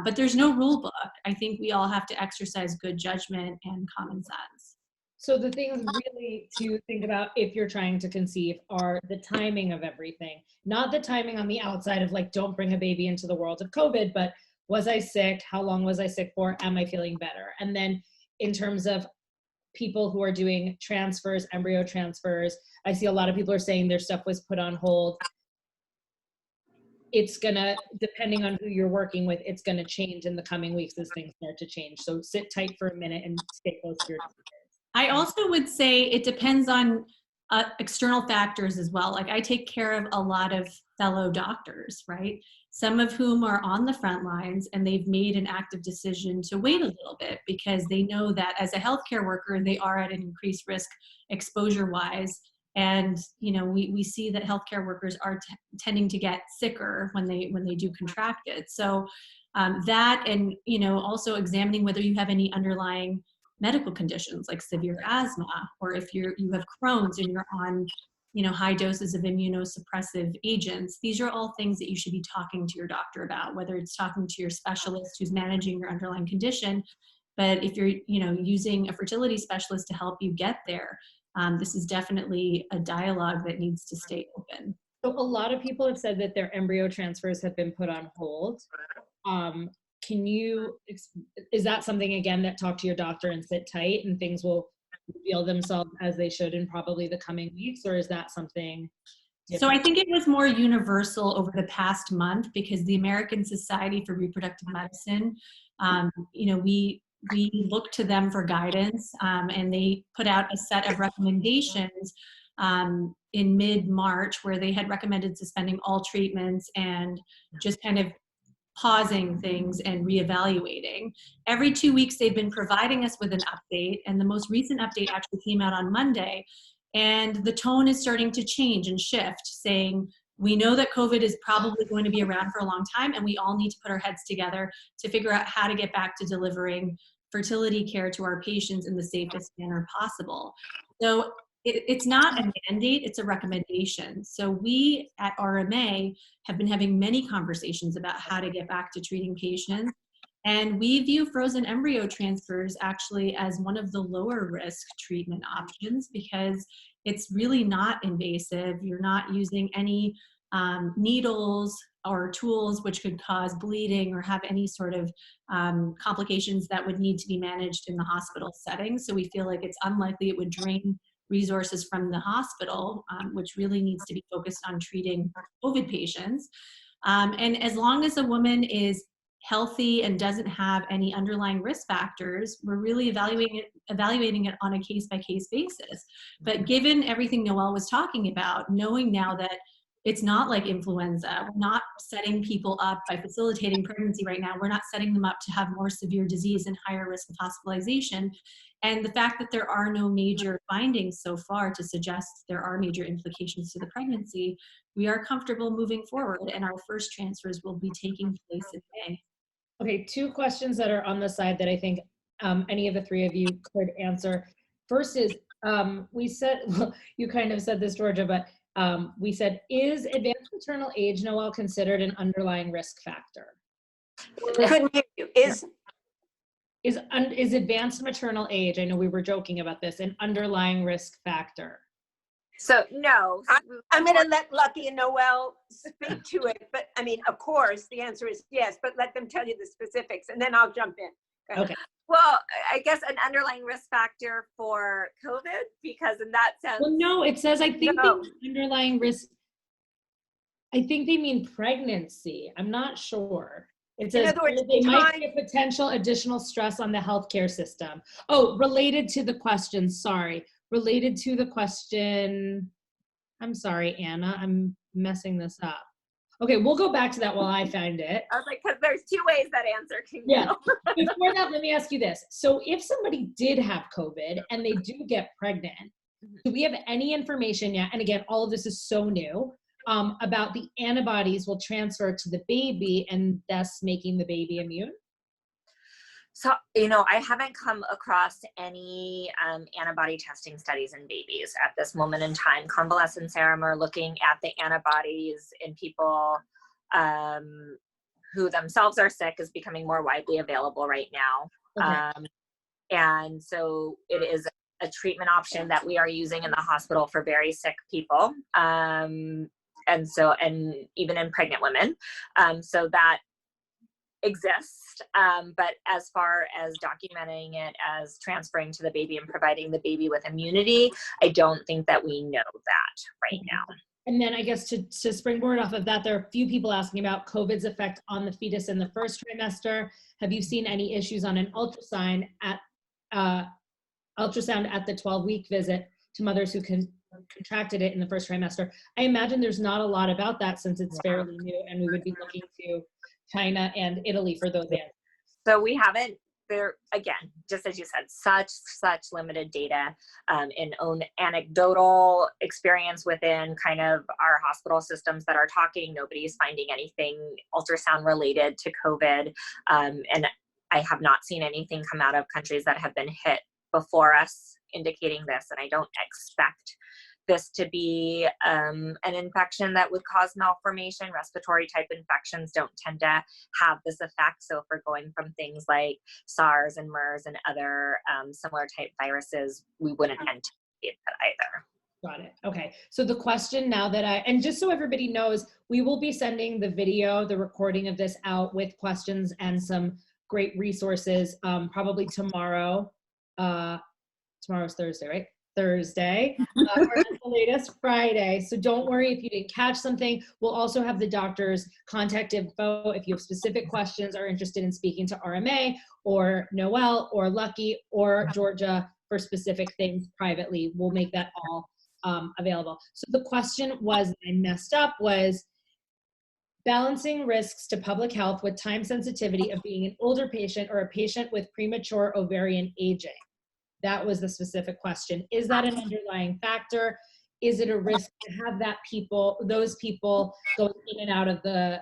But there's no rule book. I think we all have to exercise good judgment and common sense. So the things really to think about if you're trying to conceive are the timing of everything, not the timing on the outside of like, don't bring a baby into the world of COVID, but was I sick? How long was I sick for? Am I feeling better? And then in terms of people who are doing transfers, embryo transfers, I see a lot of people are saying their stuff was put on hold. It's gonna, depending on who you're working with, it's gonna change in the coming weeks as things start to change. So sit tight for a minute and stay close to your doctor. I also would say it depends on external factors as well. Like I take care of a lot of fellow doctors, right? Some of whom are on the front lines and they've made an active decision to wait a little bit because they know that as a healthcare worker, they are at an increased risk exposure-wise. And, you know, we see that healthcare workers are tending to get sicker when they do contract it. So that, and, you know, also examining whether you have any underlying medical conditions like severe asthma, or if you have Crohn's and you're on, you know, high doses of immunosuppressive agents. These are all things that you should be talking to your doctor about, whether it's talking to your specialist who's managing your underlying condition. But if you're, you know, using a fertility specialist to help you get there, this is definitely a dialogue that needs to stay open. So a lot of people have said that their embryo transfers have been put on hold. Can you, is that something again that talk to your doctor and sit tight and things will reveal themselves as they should in probably the coming weeks, or is that something different? So I think it was more universal over the past month because the American Society for Reproductive Medicine, you know, we look to them for guidance and they put out a set of recommendations in mid-March where they had recommended suspending all treatments and just kind of pausing things and reevaluating. Every 2 weeks, they've been providing us with an update, and the most recent update actually came out on Monday, and the tone is starting to change and shift, saying, we know that COVID is probably going to be around for a long time, and we all need to put our heads together to figure out how to get back to delivering fertility care to our patients in the safest manner possible. So it's not a mandate, it's a recommendation. So we at RMA have been having many conversations about how to get back to treating patients. And we view frozen embryo transfers actually as one of the lower risk treatment options because it's really not invasive. You're not using any needles or tools which could cause bleeding or have any sort of complications that would need to be managed in the hospital setting. So we feel like it's unlikely it would drain resources from the hospital, which really needs to be focused on treating COVID patients. And as long as a woman is healthy and doesn't have any underlying risk factors, we're really evaluating it on a case-by-case basis. But given everything Noel was talking about, knowing now that it's not like influenza, we're not setting people up by facilitating pregnancy right now, we're not setting them up to have more severe disease and higher risk of hospitalization. And the fact that there are no major findings so far to suggest there are major implications to the pregnancy, we are comfortable moving forward, and our first transfers will be taking place in May. Okay, 2 questions that are on the side that I think any of the 3 of you could answer. First is, we said, well, you kind of said this, Georgia, but We said, is advanced maternal age, Noel, considered an underlying risk factor? Couldn't hear you. Is advanced maternal age, I know we were joking about this, an underlying risk factor? So no. I'm going to let Lucky and Noel speak to it, but I mean, of course, the answer is yes, but let them tell you the specifics, and then I'll jump in. Go ahead. Okay. Well, I guess an underlying risk factor for COVID, because in that sense. Well, no, it says, I think No. the underlying risk, I think they mean pregnancy. I'm not sure. It says In other words, they might be a potential additional stress on the healthcare system. Oh, related to the question, sorry. Related to the question, I'm sorry, Anna, I'm messing this up. Okay, we'll go back to that while I find it. I was like, because there's two ways that answer can Yeah. go. Before that, let me ask you this. So if somebody did have COVID and they do get pregnant, do we have any information yet? And again, all of this is so new, about the antibodies will transfer to the baby and thus making the baby immune? So, you know, I haven't come across any antibody testing studies in babies at this moment in time. Convalescent serum are looking at the antibodies in people who themselves are sick is becoming more widely available right now. Okay. And so it is a treatment option that we are using in the hospital for very sick people. And even in pregnant women. So that exist, but as far as documenting it as transferring to the baby and providing the baby with immunity, I don't think that we know that right now. And then I guess to springboard off of that, there are a few people asking about COVID's effect on the fetus in the first trimester. Have you seen any issues on an ultrasound at the 12-week visit to mothers who contracted it in the first trimester? I imagine there's not a lot about that since it's fairly new, and we would be looking to China and Italy for those answers. So we haven't, there again, just as you said, such limited data, in own anecdotal experience within kind of our hospital systems that are talking. Nobody's finding anything ultrasound related to COVID. And I have not seen anything come out of countries that have been hit before us indicating this. And I don't expect this to be an infection that would cause malformation. Respiratory type infections don't tend to have this effect. So if we're going from things like SARS and MERS and other similar type viruses, we wouldn't anticipate that either. Got it. Okay. So the question now that and just so everybody knows, we will be sending the video, the recording of this out with questions and some great resources, probably tomorrow. Tomorrow's Thursday, right? Thursday, or at the latest Friday. So don't worry if you didn't catch something. We'll also have the doctor's contact info if you have specific questions or interested in speaking to RMA or Noel or Lucky or Georgia for specific things privately. We'll make that all available. So the question was, I messed up, was balancing risks to public health with time sensitivity of being an older patient or a patient with premature ovarian aging. That was the specific question. Is that an underlying factor? Is it a risk to have those people going in and out of the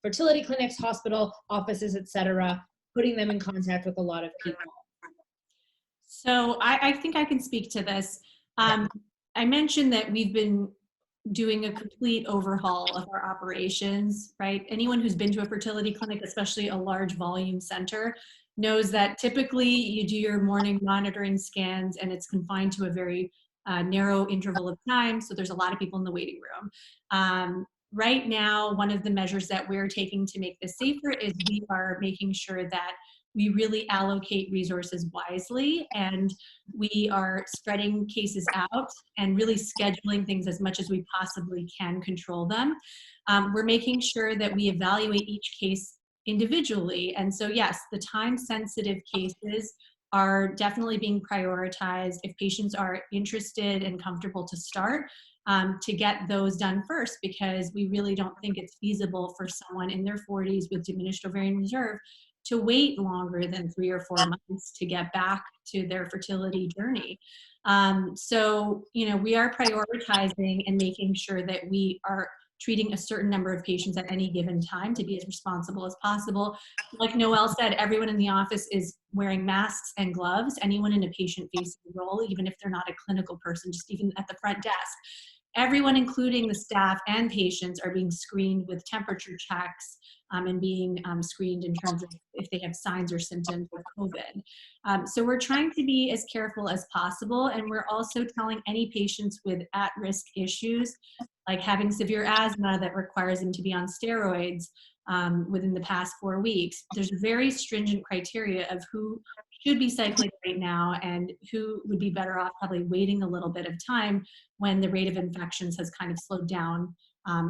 fertility clinics, hospital, offices, et cetera, putting them in contact with a lot of people? So I think I can speak to this. I mentioned that we've been doing a complete overhaul of our operations, right? Anyone who's been to a fertility clinic, especially a large volume center, knows that typically you do your morning monitoring scans and it's confined to a very narrow interval of time. So there's a lot of people in the waiting room. Right now, one of the measures that we're taking to make this safer is we are making sure that we really allocate resources wisely, and we are spreading cases out and really scheduling things as much as we possibly can control them. We're making sure that we evaluate each case individually. And so yes, the time-sensitive cases are definitely being prioritized if patients are interested and comfortable to start, to get those done first, because we really don't think it's feasible for someone in their 40s with diminished ovarian reserve to wait longer than 3 or 4 months to get back to their fertility journey. So, you know, we are prioritizing and making sure that we are treating a certain number of patients at any given time to be as responsible as possible. Like Noel said, everyone in the office is wearing masks and gloves, anyone in a patient-facing role, even if they're not a clinical person, just even at the front desk. everyone, including the staff and patients, are being screened with temperature checks and being screened in terms of if they have signs or symptoms of COVID. So we're trying to be as careful as possible, and we're also telling any patients with at-risk issues, like having severe asthma that requires them to be on steroids within the past 4 weeks. There's very stringent criteria of who should be cycling right now and who would be better off probably waiting a little bit of time when the rate of infections has kind of slowed down,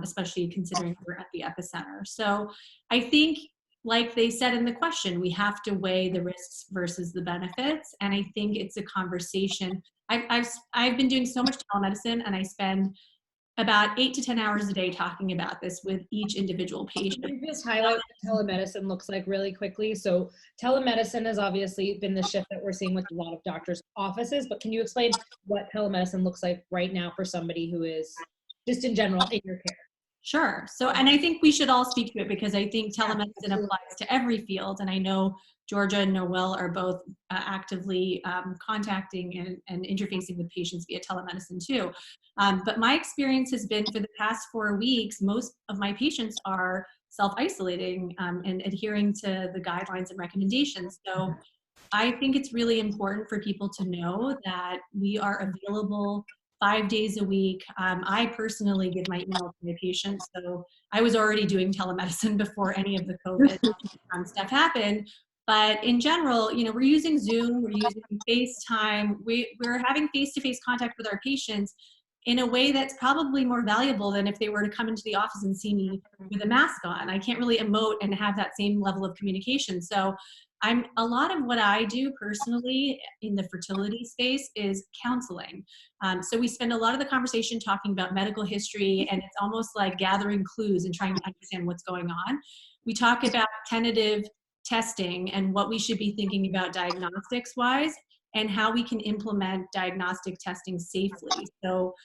especially considering we're at the epicenter. So I think, like they said in the question, we have to weigh the risks versus the benefits. And I think it's a conversation. I've been doing so much telemedicine, and I spend about 8 to 10 hours a day talking about this with each individual patient. Can you just highlight what telemedicine looks like really quickly? So telemedicine has obviously been the shift that we're seeing with a lot of doctors' offices, but can you explain what telemedicine looks like right now for somebody who is just in general in your care? Sure. So, and I think we should all speak to it because I think telemedicine applies to every field. And I know Georgia and Noel are both actively contacting and interfacing with patients via telemedicine too. But my experience has been for the past 4 weeks, most of my patients are self-isolating and adhering to the guidelines and recommendations. So I think it's really important for people to know that we are available 5 days a week. I personally give my email to my patients, so I was already doing telemedicine before any of the COVID stuff happened. But in general, you know, we're using Zoom, we're using FaceTime, we're having face-to-face contact with our patients in a way that's probably more valuable than if they were to come into the office and see me with a mask on. I can't really emote and have that same level of communication. So a lot of what I do personally in the fertility space is counseling. So we spend a lot of the conversation talking about medical history, and it's almost like gathering clues and trying to understand what's going on. We talk about tentative testing and what we should be thinking about diagnostics wise, and how we can implement diagnostic testing safely. So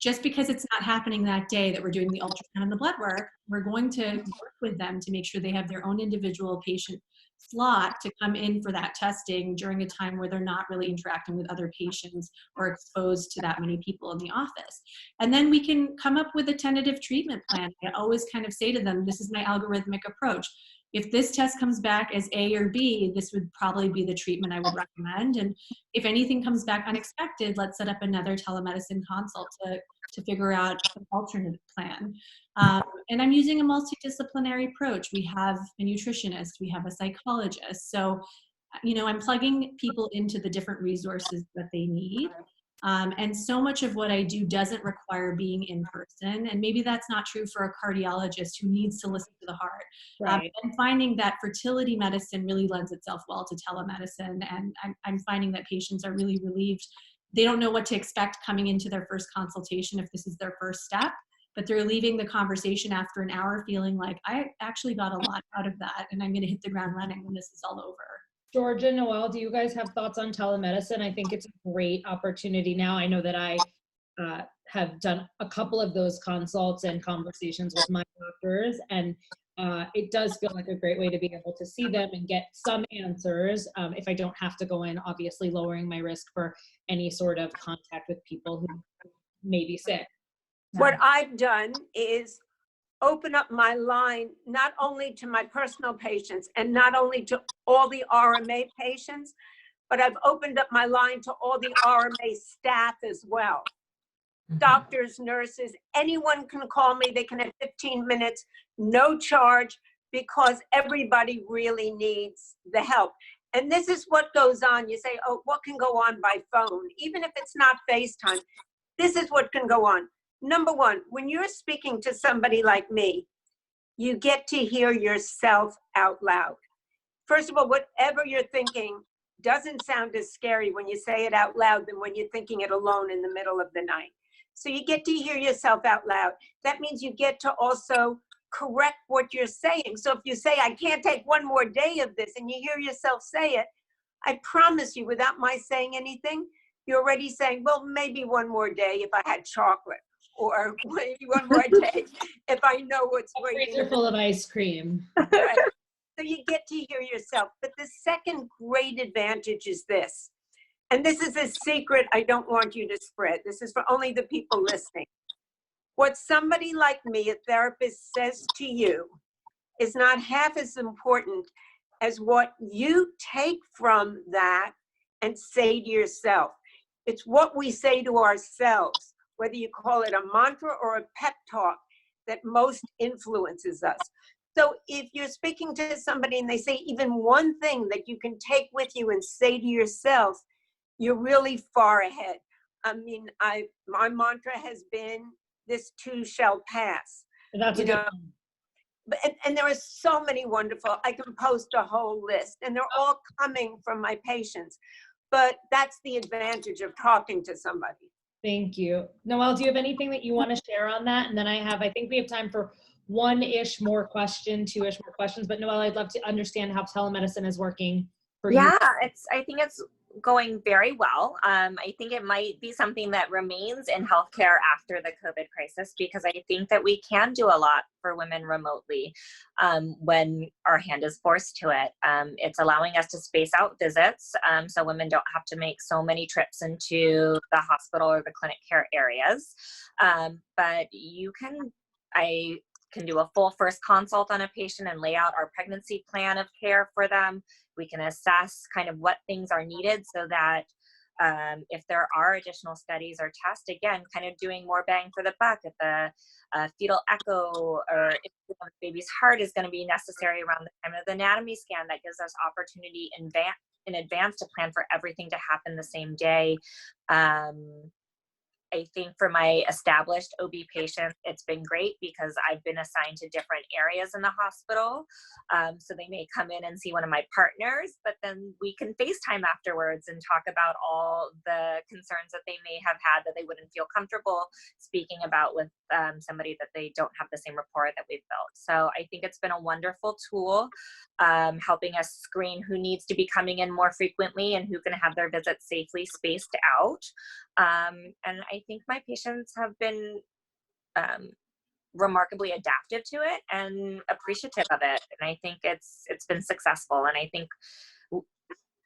just because it's not happening that day that we're doing the ultrasound and the blood work, we're going to work with them to make sure they have their own individual patient slot to come in for that testing during a time where they're not really interacting with other patients or exposed to that many people in the office. And then we can come up with a tentative treatment plan. I always kind of say to them, this is my algorithmic approach. If this test comes back as A or B, this would probably be the treatment I would recommend. And if anything comes back unexpected, let's set up another telemedicine consult to figure out an alternate plan. And I'm using a multidisciplinary approach. We have a nutritionist, we have a psychologist. So, you know, I'm plugging people into the different resources that they need. And so much of what I do doesn't require being in person. And maybe that's not true for a cardiologist who needs to listen to the heart. Right. I'm finding that fertility medicine really lends itself well to telemedicine. And I'm finding that patients are really relieved. They don't know what to expect coming into their first consultation if this is their first step, but they're leaving the conversation after an hour feeling like, I actually got a lot out of that, and I'm going to hit the ground running when this is all over. Georgia, Noel, do you guys have thoughts on telemedicine? I think it's a great opportunity now. I know that I have done a couple of those consults and conversations with my doctors, and it does feel like a great way to be able to see them and get some answers if I don't have to go in, obviously lowering my risk for any sort of contact with people who may be sick. What I've done is open up my line, not only to my personal patients and not only to all the RMA patients, but I've opened up my line to all the RMA staff as well. Doctors, nurses, anyone can call me. They can have 15 minutes, no charge, because everybody really needs the help. And this is what goes on. You say, oh, what can go on by phone? Even if it's not FaceTime, this is what can go on. Number one, when you're speaking to somebody like me, you get to hear yourself out loud. First of all, whatever you're thinking doesn't sound as scary when you say it out loud than when you're thinking it alone in the middle of the night. So you get to hear yourself out loud. That means you get to also correct what you're saying. So if you say, I can't take one more day of this, and you hear yourself say it, I promise you, without my saying anything, you're already saying, well, maybe one more day if I had chocolate. Or maybe one more day if I know what's waiting. Freezer full of ice cream. Right. So you get to hear yourself. But the second great advantage is this. And this is a secret I don't want you to spread. This is for only the people listening. What somebody like me, a therapist, says to you is not half as important as what you take from that and say to yourself. It's what we say to ourselves, whether you call it a mantra or a pep talk, that most influences us. So if you're speaking to somebody and they say even one thing that you can take with you and say to yourself, you're really far ahead. I mean, my mantra has been, this too shall pass. That's a good one. But, and there are so many wonderful, I can post a whole list, and they're all coming from my patients. But that's the advantage of talking to somebody. Thank you. Noel, do you have anything that you want to share on that? And then I think we have time for one-ish more question, two-ish more questions. But Noel, I'd love to understand how telemedicine is working for you. Yeah, I think it's going very well. I think it might be something that remains in healthcare after the COVID crisis, because I think that we can do a lot for women remotely when our hand is forced to it. It's allowing us to space out visits so women don't have to make so many trips into the hospital or the clinic care areas. But I can do a full first consult on a patient and lay out our pregnancy plan of care for them. We can assess kind of what things are needed so that if there are additional studies or tests, again, kind of doing more bang for the buck. If the fetal echo or if the baby's heart is going to be necessary around the time of the anatomy scan, that gives us opportunity in advance to plan for everything to happen the same day. I think for my established OB patients, it's been great because I've been assigned to different areas in the hospital. So they may come in and see one of my partners, but then we can FaceTime afterwards and talk about all the concerns that they may have had that they wouldn't feel comfortable speaking about with somebody that they don't have the same rapport that we've built. So I think it's been a wonderful tool, helping us screen who needs to be coming in more frequently and who can have their visits safely spaced out. And I think my patients have been remarkably adaptive to it and appreciative of it. And I think it's been successful. And I think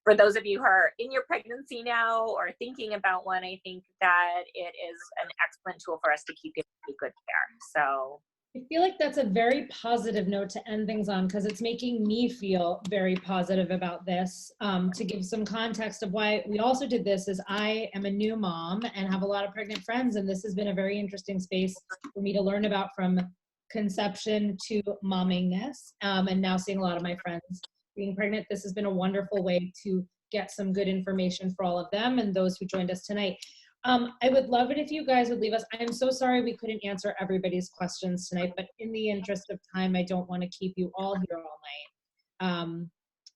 for those of you who are in your pregnancy now or thinking about one, I think that it is an excellent tool for us to keep getting good care. So I feel like that's a very positive note to end things on, because it's making me feel very positive about this. To give some context of why we also did this is I am a new mom and have a lot of pregnant friends, and this has been a very interesting space for me to learn about, from conception to mommingness, and now seeing a lot of my friends being pregnant. This has been a wonderful way to get some good information for all of them and those who joined us tonight. I would love it if you guys would leave us. I'm so sorry we couldn't answer everybody's questions tonight, but in the interest of time, I don't want to keep you all here all night.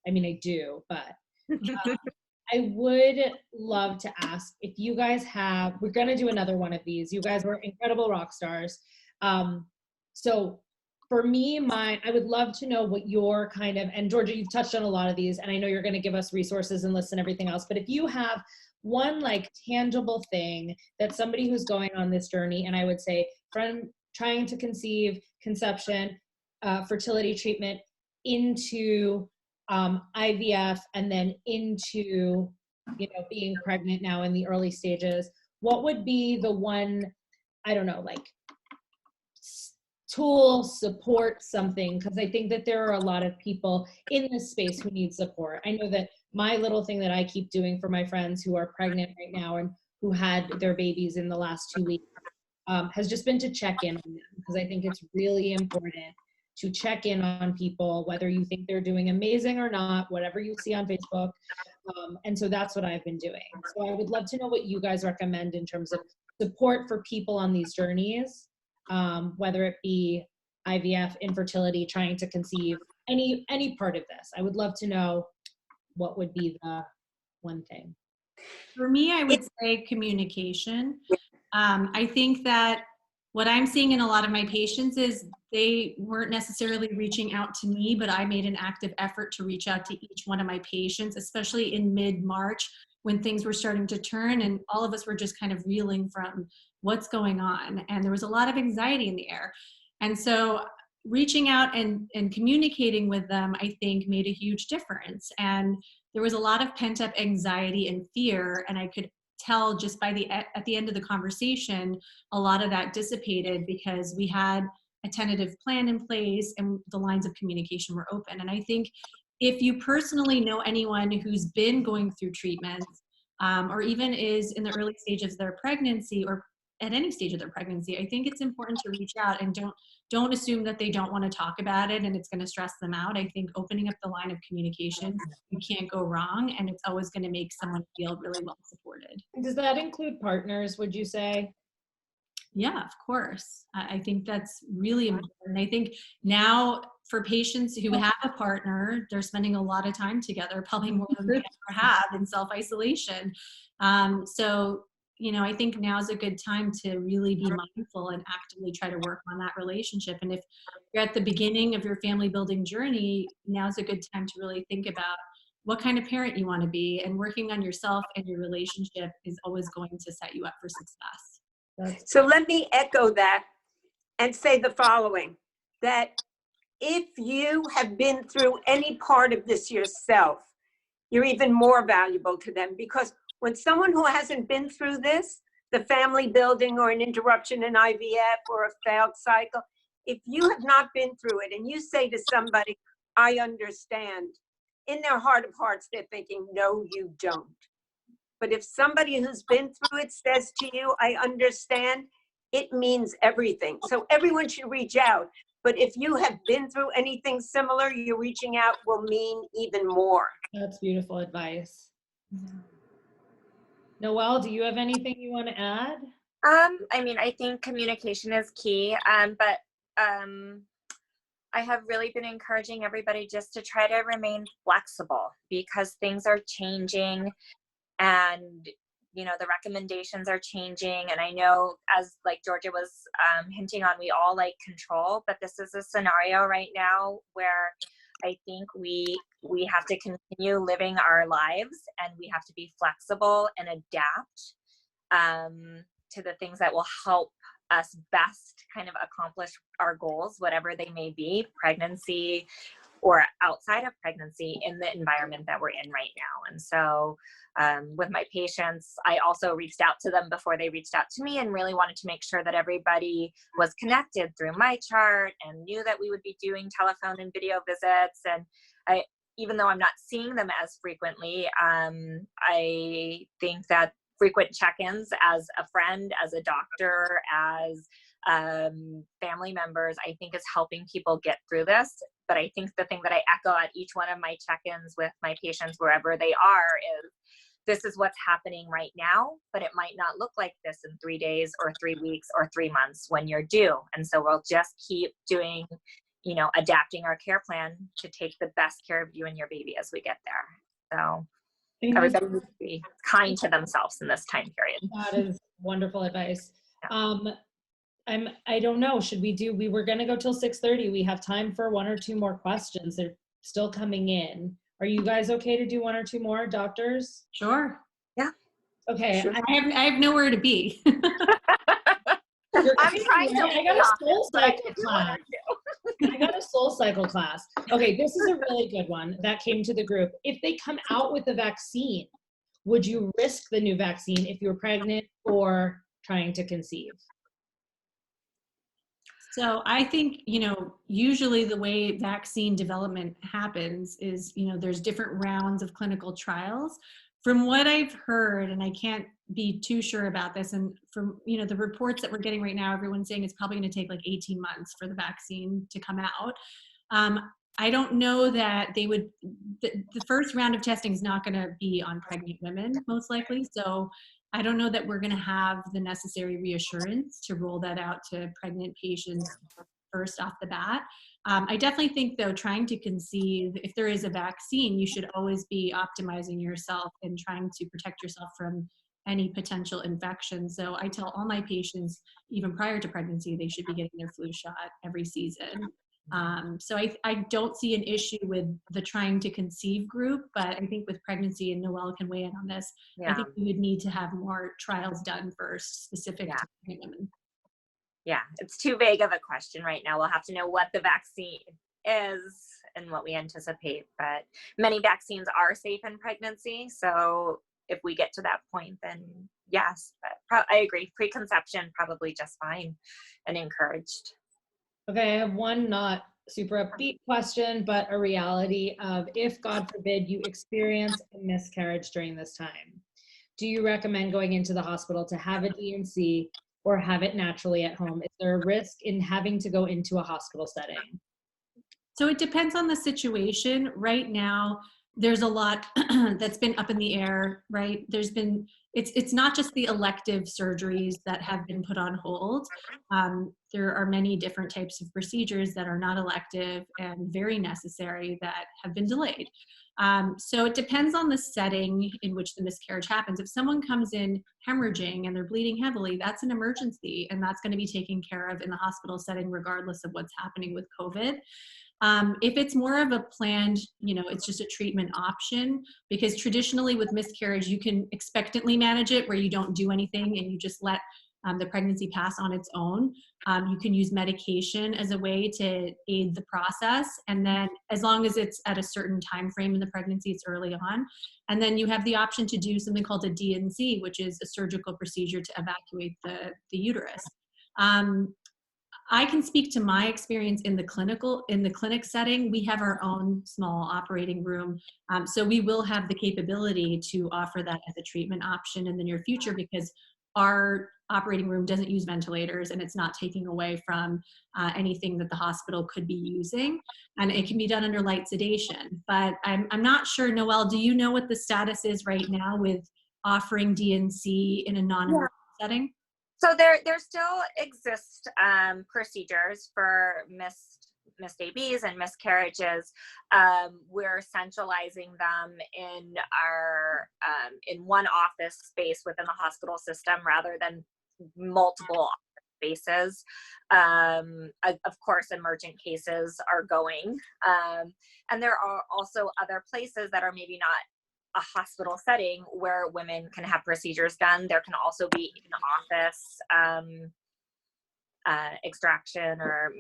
I mean, I do, but I would love to ask if you guys have, we're going to do another one of these. You guys were incredible rock stars. So for me, I would love to know what your kind of, and Georgia, you've touched on a lot of these, and I know you're going to give us resources and lists and everything else, but if you have one like tangible thing that somebody who's going on this journey, and I would say from trying to conceive, conception, fertility treatment, into IVF, and then into, being pregnant now in the early stages, what would be the one, I don't know, like tool, support, something? Because I think that there are a lot of people in this space who need support. I know that my little thing that I keep doing for my friends who are pregnant right now and who had their babies in the last 2 weeks has just been to check in on them, because I think it's really important to check in on people, whether you think they're doing amazing or not, whatever you see on Facebook. And so that's what I've been doing. So I would love to know what you guys recommend in terms of support for people on these journeys, whether it be IVF, infertility, trying to conceive, any part of this. I would love to know what would be the one thing. For me, I would say communication. I think that what I'm seeing in a lot of my patients is they weren't necessarily reaching out to me, but I made an active effort to reach out to each one of my patients, especially in mid-March when things were starting to turn and all of us were just kind of reeling from what's going on. And there was a lot of anxiety in the air. And so reaching out and communicating with them, I think, made a huge difference. And there was a lot of pent-up anxiety and fear, and I could tell just by at the end of the conversation, a lot of that dissipated because we had a tentative plan in place and the lines of communication were open. And I think if you personally know anyone who's been going through treatments, or even is in the early stages of their pregnancy or at any stage of their pregnancy, I think it's important to reach out and don't assume that they don't want to talk about it and it's going to stress them out. I think opening up the line of communication, you can't go wrong, and it's always going to make someone feel really well supported. Does that include partners, would you say? Yeah, of course. I think that's really important. I think now for patients who have a partner, they're spending a lot of time together, probably more than they ever have in self-isolation. So, I think now is a good time to really be mindful and actively try to work on that relationship. And if you're at the beginning of your family building journey, now's a good time to really think about what kind of parent you want to be, and working on yourself and your relationship is always going to set you up for success. So let me echo that and say the following, that if you have been through any part of this yourself, you're even more valuable to them, because when someone who hasn't been through this, the family building or an interruption in IVF or a failed cycle, if you have not been through it and you say to somebody, I understand, in their heart of hearts, they're thinking, no, you don't. But if somebody who's been through it says to you, I understand, it means everything. So everyone should reach out. But if you have been through anything similar, you reaching out will mean even more. That's beautiful advice. Noel, do you have anything you want to add? I think communication is key, but I have really been encouraging everybody just to try to remain flexible, because things are changing and the recommendations are changing. And I know, as like Georgia was hinting on, we all like control, but this is a scenario right now where I think we have to continue living our lives, and we have to be flexible and adapt to the things that will help us best kind of accomplish our goals, whatever they may be, pregnancy or outside of pregnancy, in the environment that we're in right now. And so with my patients, I also reached out to them before they reached out to me, and really wanted to make sure that everybody was connected through my chart and knew that we would be doing telephone and video visits. And even though I'm not seeing them as frequently, I think that frequent check-ins as a friend, as a doctor, as family members, I think is helping people get through this. But I think the thing that I echo at each one of my check-ins with my patients, wherever they are, is this is what's happening right now, but it might not look like this in 3 days or 3 weeks or 3 months when you're due. And so we'll just keep doing, adapting our care plan to take the best care of you and your baby as we get there. So everybody needs to be kind to themselves in this time period. That is wonderful advice. Yeah. I don't know, we were going to go till 6:30. We have time for 1 or 2 more questions. They're still coming in. Are you guys okay to do 1 or 2 more, doctors? Sure. Yeah. Okay. Sure. I have nowhere to be. I'm trying to. I got a soul cycle class. I got a soul cycle class. Okay, this is a really good one that came to the group. If they come out with a vaccine, would you risk the new vaccine if you were pregnant or trying to conceive? So I think, usually the way vaccine development happens is, there's different rounds of clinical trials. From what I've heard, and I can't be too sure about this, and from, the reports that we're getting right now, everyone's saying it's probably going to take like 18 months for the vaccine to come out. I don't know that they would, the first round of testing is not going to be on pregnant women, most likely. So I don't know that we're going to have the necessary reassurance to roll that out to pregnant patients first off the bat. I definitely think, though, trying to conceive, if there is a vaccine, you should always be optimizing yourself and trying to protect yourself from any potential infection. So I tell all my patients, even prior to pregnancy, they should be getting their flu shot every season. So I don't see an issue with the trying to conceive group, but I think with pregnancy, and Noel can weigh in on this, I think we would need to have more trials done first, specific to pregnant women. Yeah, it's too vague of a question right now. We'll have to know what the vaccine is and what we anticipate, but many vaccines are safe in pregnancy. So if we get to that point, then yes, but I agree. Preconception, probably just fine and encouraged. Okay, I have one not super upbeat question, but a reality of if, God forbid, you experience a miscarriage during this time, do you recommend going into the hospital to have a D&C or have it naturally at home? Is there a risk in having to go into a hospital setting? So it depends on the situation. Right now, there's a lot that's been up in the air, right? It's not just the elective surgeries that have been put on hold. There are many different types of procedures that are not elective and very necessary that have been delayed. So it depends on the setting in which the miscarriage happens. If someone comes in hemorrhaging and they're bleeding heavily, that's an emergency, and that's going to be taken care of in the hospital setting regardless of what's happening with COVID. If it's more of a planned, it's just a treatment option, because traditionally with miscarriage, you can expectantly manage it where you don't do anything and you just let the pregnancy pass on its own. You can use medication as a way to aid the process. And then as long as it's at a certain time frame in the pregnancy, it's early on. And then you have the option to do something called a D&C, which is a surgical procedure to evacuate the uterus. I can speak to my experience in the clinic setting. We have our own small operating room. So we will have the capability to offer that as a treatment option in the near future, because our operating room doesn't use ventilators and it's not taking away from anything that the hospital could be using. And it can be done under light sedation. But I'm not sure, Noel, do you know what the status is right now with offering D&C in a non-emergency setting? So there still exist procedures for missed ABs and miscarriages. We're centralizing them in our in one office space within the hospital system rather than multiple spaces. Of course, emergent cases are going, and there are also other places that are maybe not a hospital setting where women can have procedures done. There can also be in-office extraction or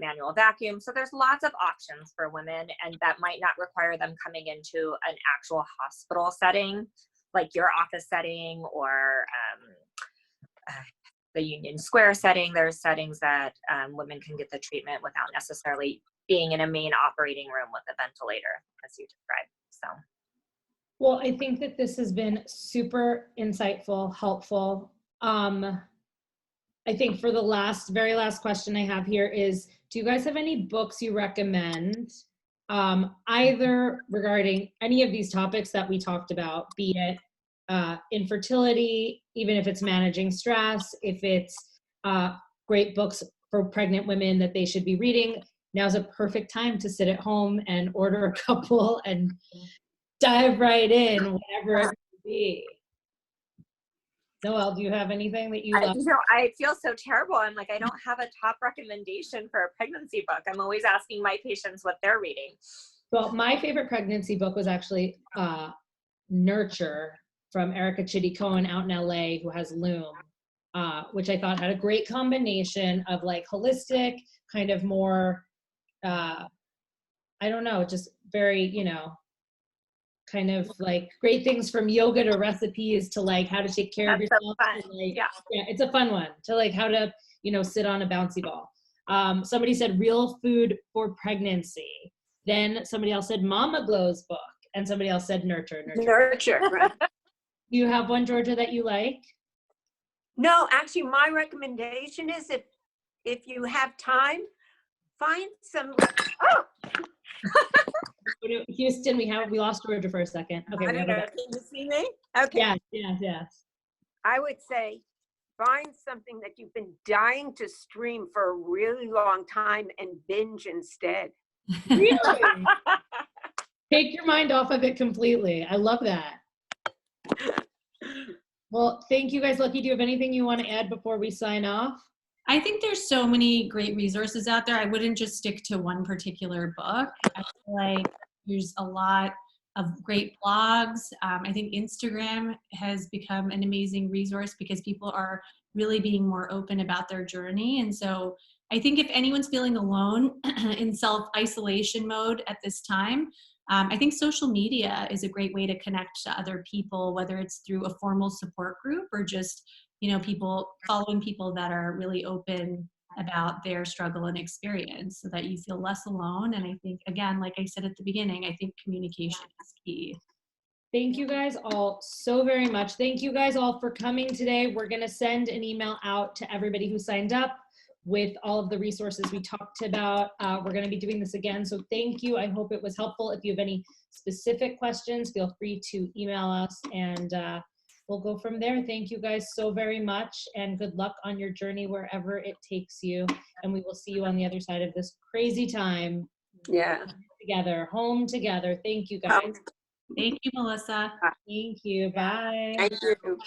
manual vacuum. So there's lots of options for women, and that might not require them coming into an actual hospital setting, like your office setting or the Union Square setting. There's settings that women can get the treatment without necessarily being in a main operating room with a ventilator, as you described. So. Well, I think that this has been super insightful, helpful. I think for the very last question I have here is, do you guys have any books you recommend, either regarding any of these topics that we talked about, be it infertility, even if it's managing stress, if it's great books for pregnant women that they should be reading? Now's a perfect time to sit at home and order a couple and dive right in, whatever it may be. Noel, do you have anything that you love? I feel so terrible. I'm like, I don't have a top recommendation for a pregnancy book. I'm always asking my patients what they're reading. Well, my favorite pregnancy book was actually Nurture from Erica Chitty Cohen out in LA, who has Loom, which I thought had a great combination of like holistic, kind of more, I don't know, just very, kind of like great things from yoga to recipes to like how to take care of yourself. So fun. Yeah, it's a fun one to like how to, sit on a bouncy ball. Somebody said Real Food for Pregnancy. Then somebody else said Mama Glow's book. And somebody else said Nurture. Right. Do you have one, Georgia, that you like? No, actually, my recommendation is if you have time, find some. Oh. Houston, we lost Georgia for a second. Okay, I don't know. Can you see me? Okay. Yes. I would say find something that you've been dying to stream for a really long time and binge instead. Really? Take your mind off of it completely. I love that. Well, thank you guys. Lucky, do you have anything you want to add before we sign off? I think there's so many great resources out there. I wouldn't just stick to one particular book. I feel like there's a lot of great blogs. I think Instagram has become an amazing resource because people are really being more open about their journey. And so I think if anyone's feeling alone in self-isolation mode at this time, I think social media is a great way to connect to other people, whether it's through a formal support group or just, people following people that are really open about their struggle and experience so that you feel less alone. And I think, again, like I said at the beginning, I think communication is key. Thank you guys all so very much. Thank you guys all for coming today. We're going to send an email out to everybody who signed up with all of the resources we talked about. We're going to be doing this again. So thank you. I hope it was helpful. If you have any specific questions, feel free to email us and we'll go from there. Thank you guys so very much and good luck on your journey wherever it takes you. And we will see you on the other side of this crazy time. Yeah. Together, home together. Thank you guys. Thank you, Melissa. Thank you. Bye. Thank you.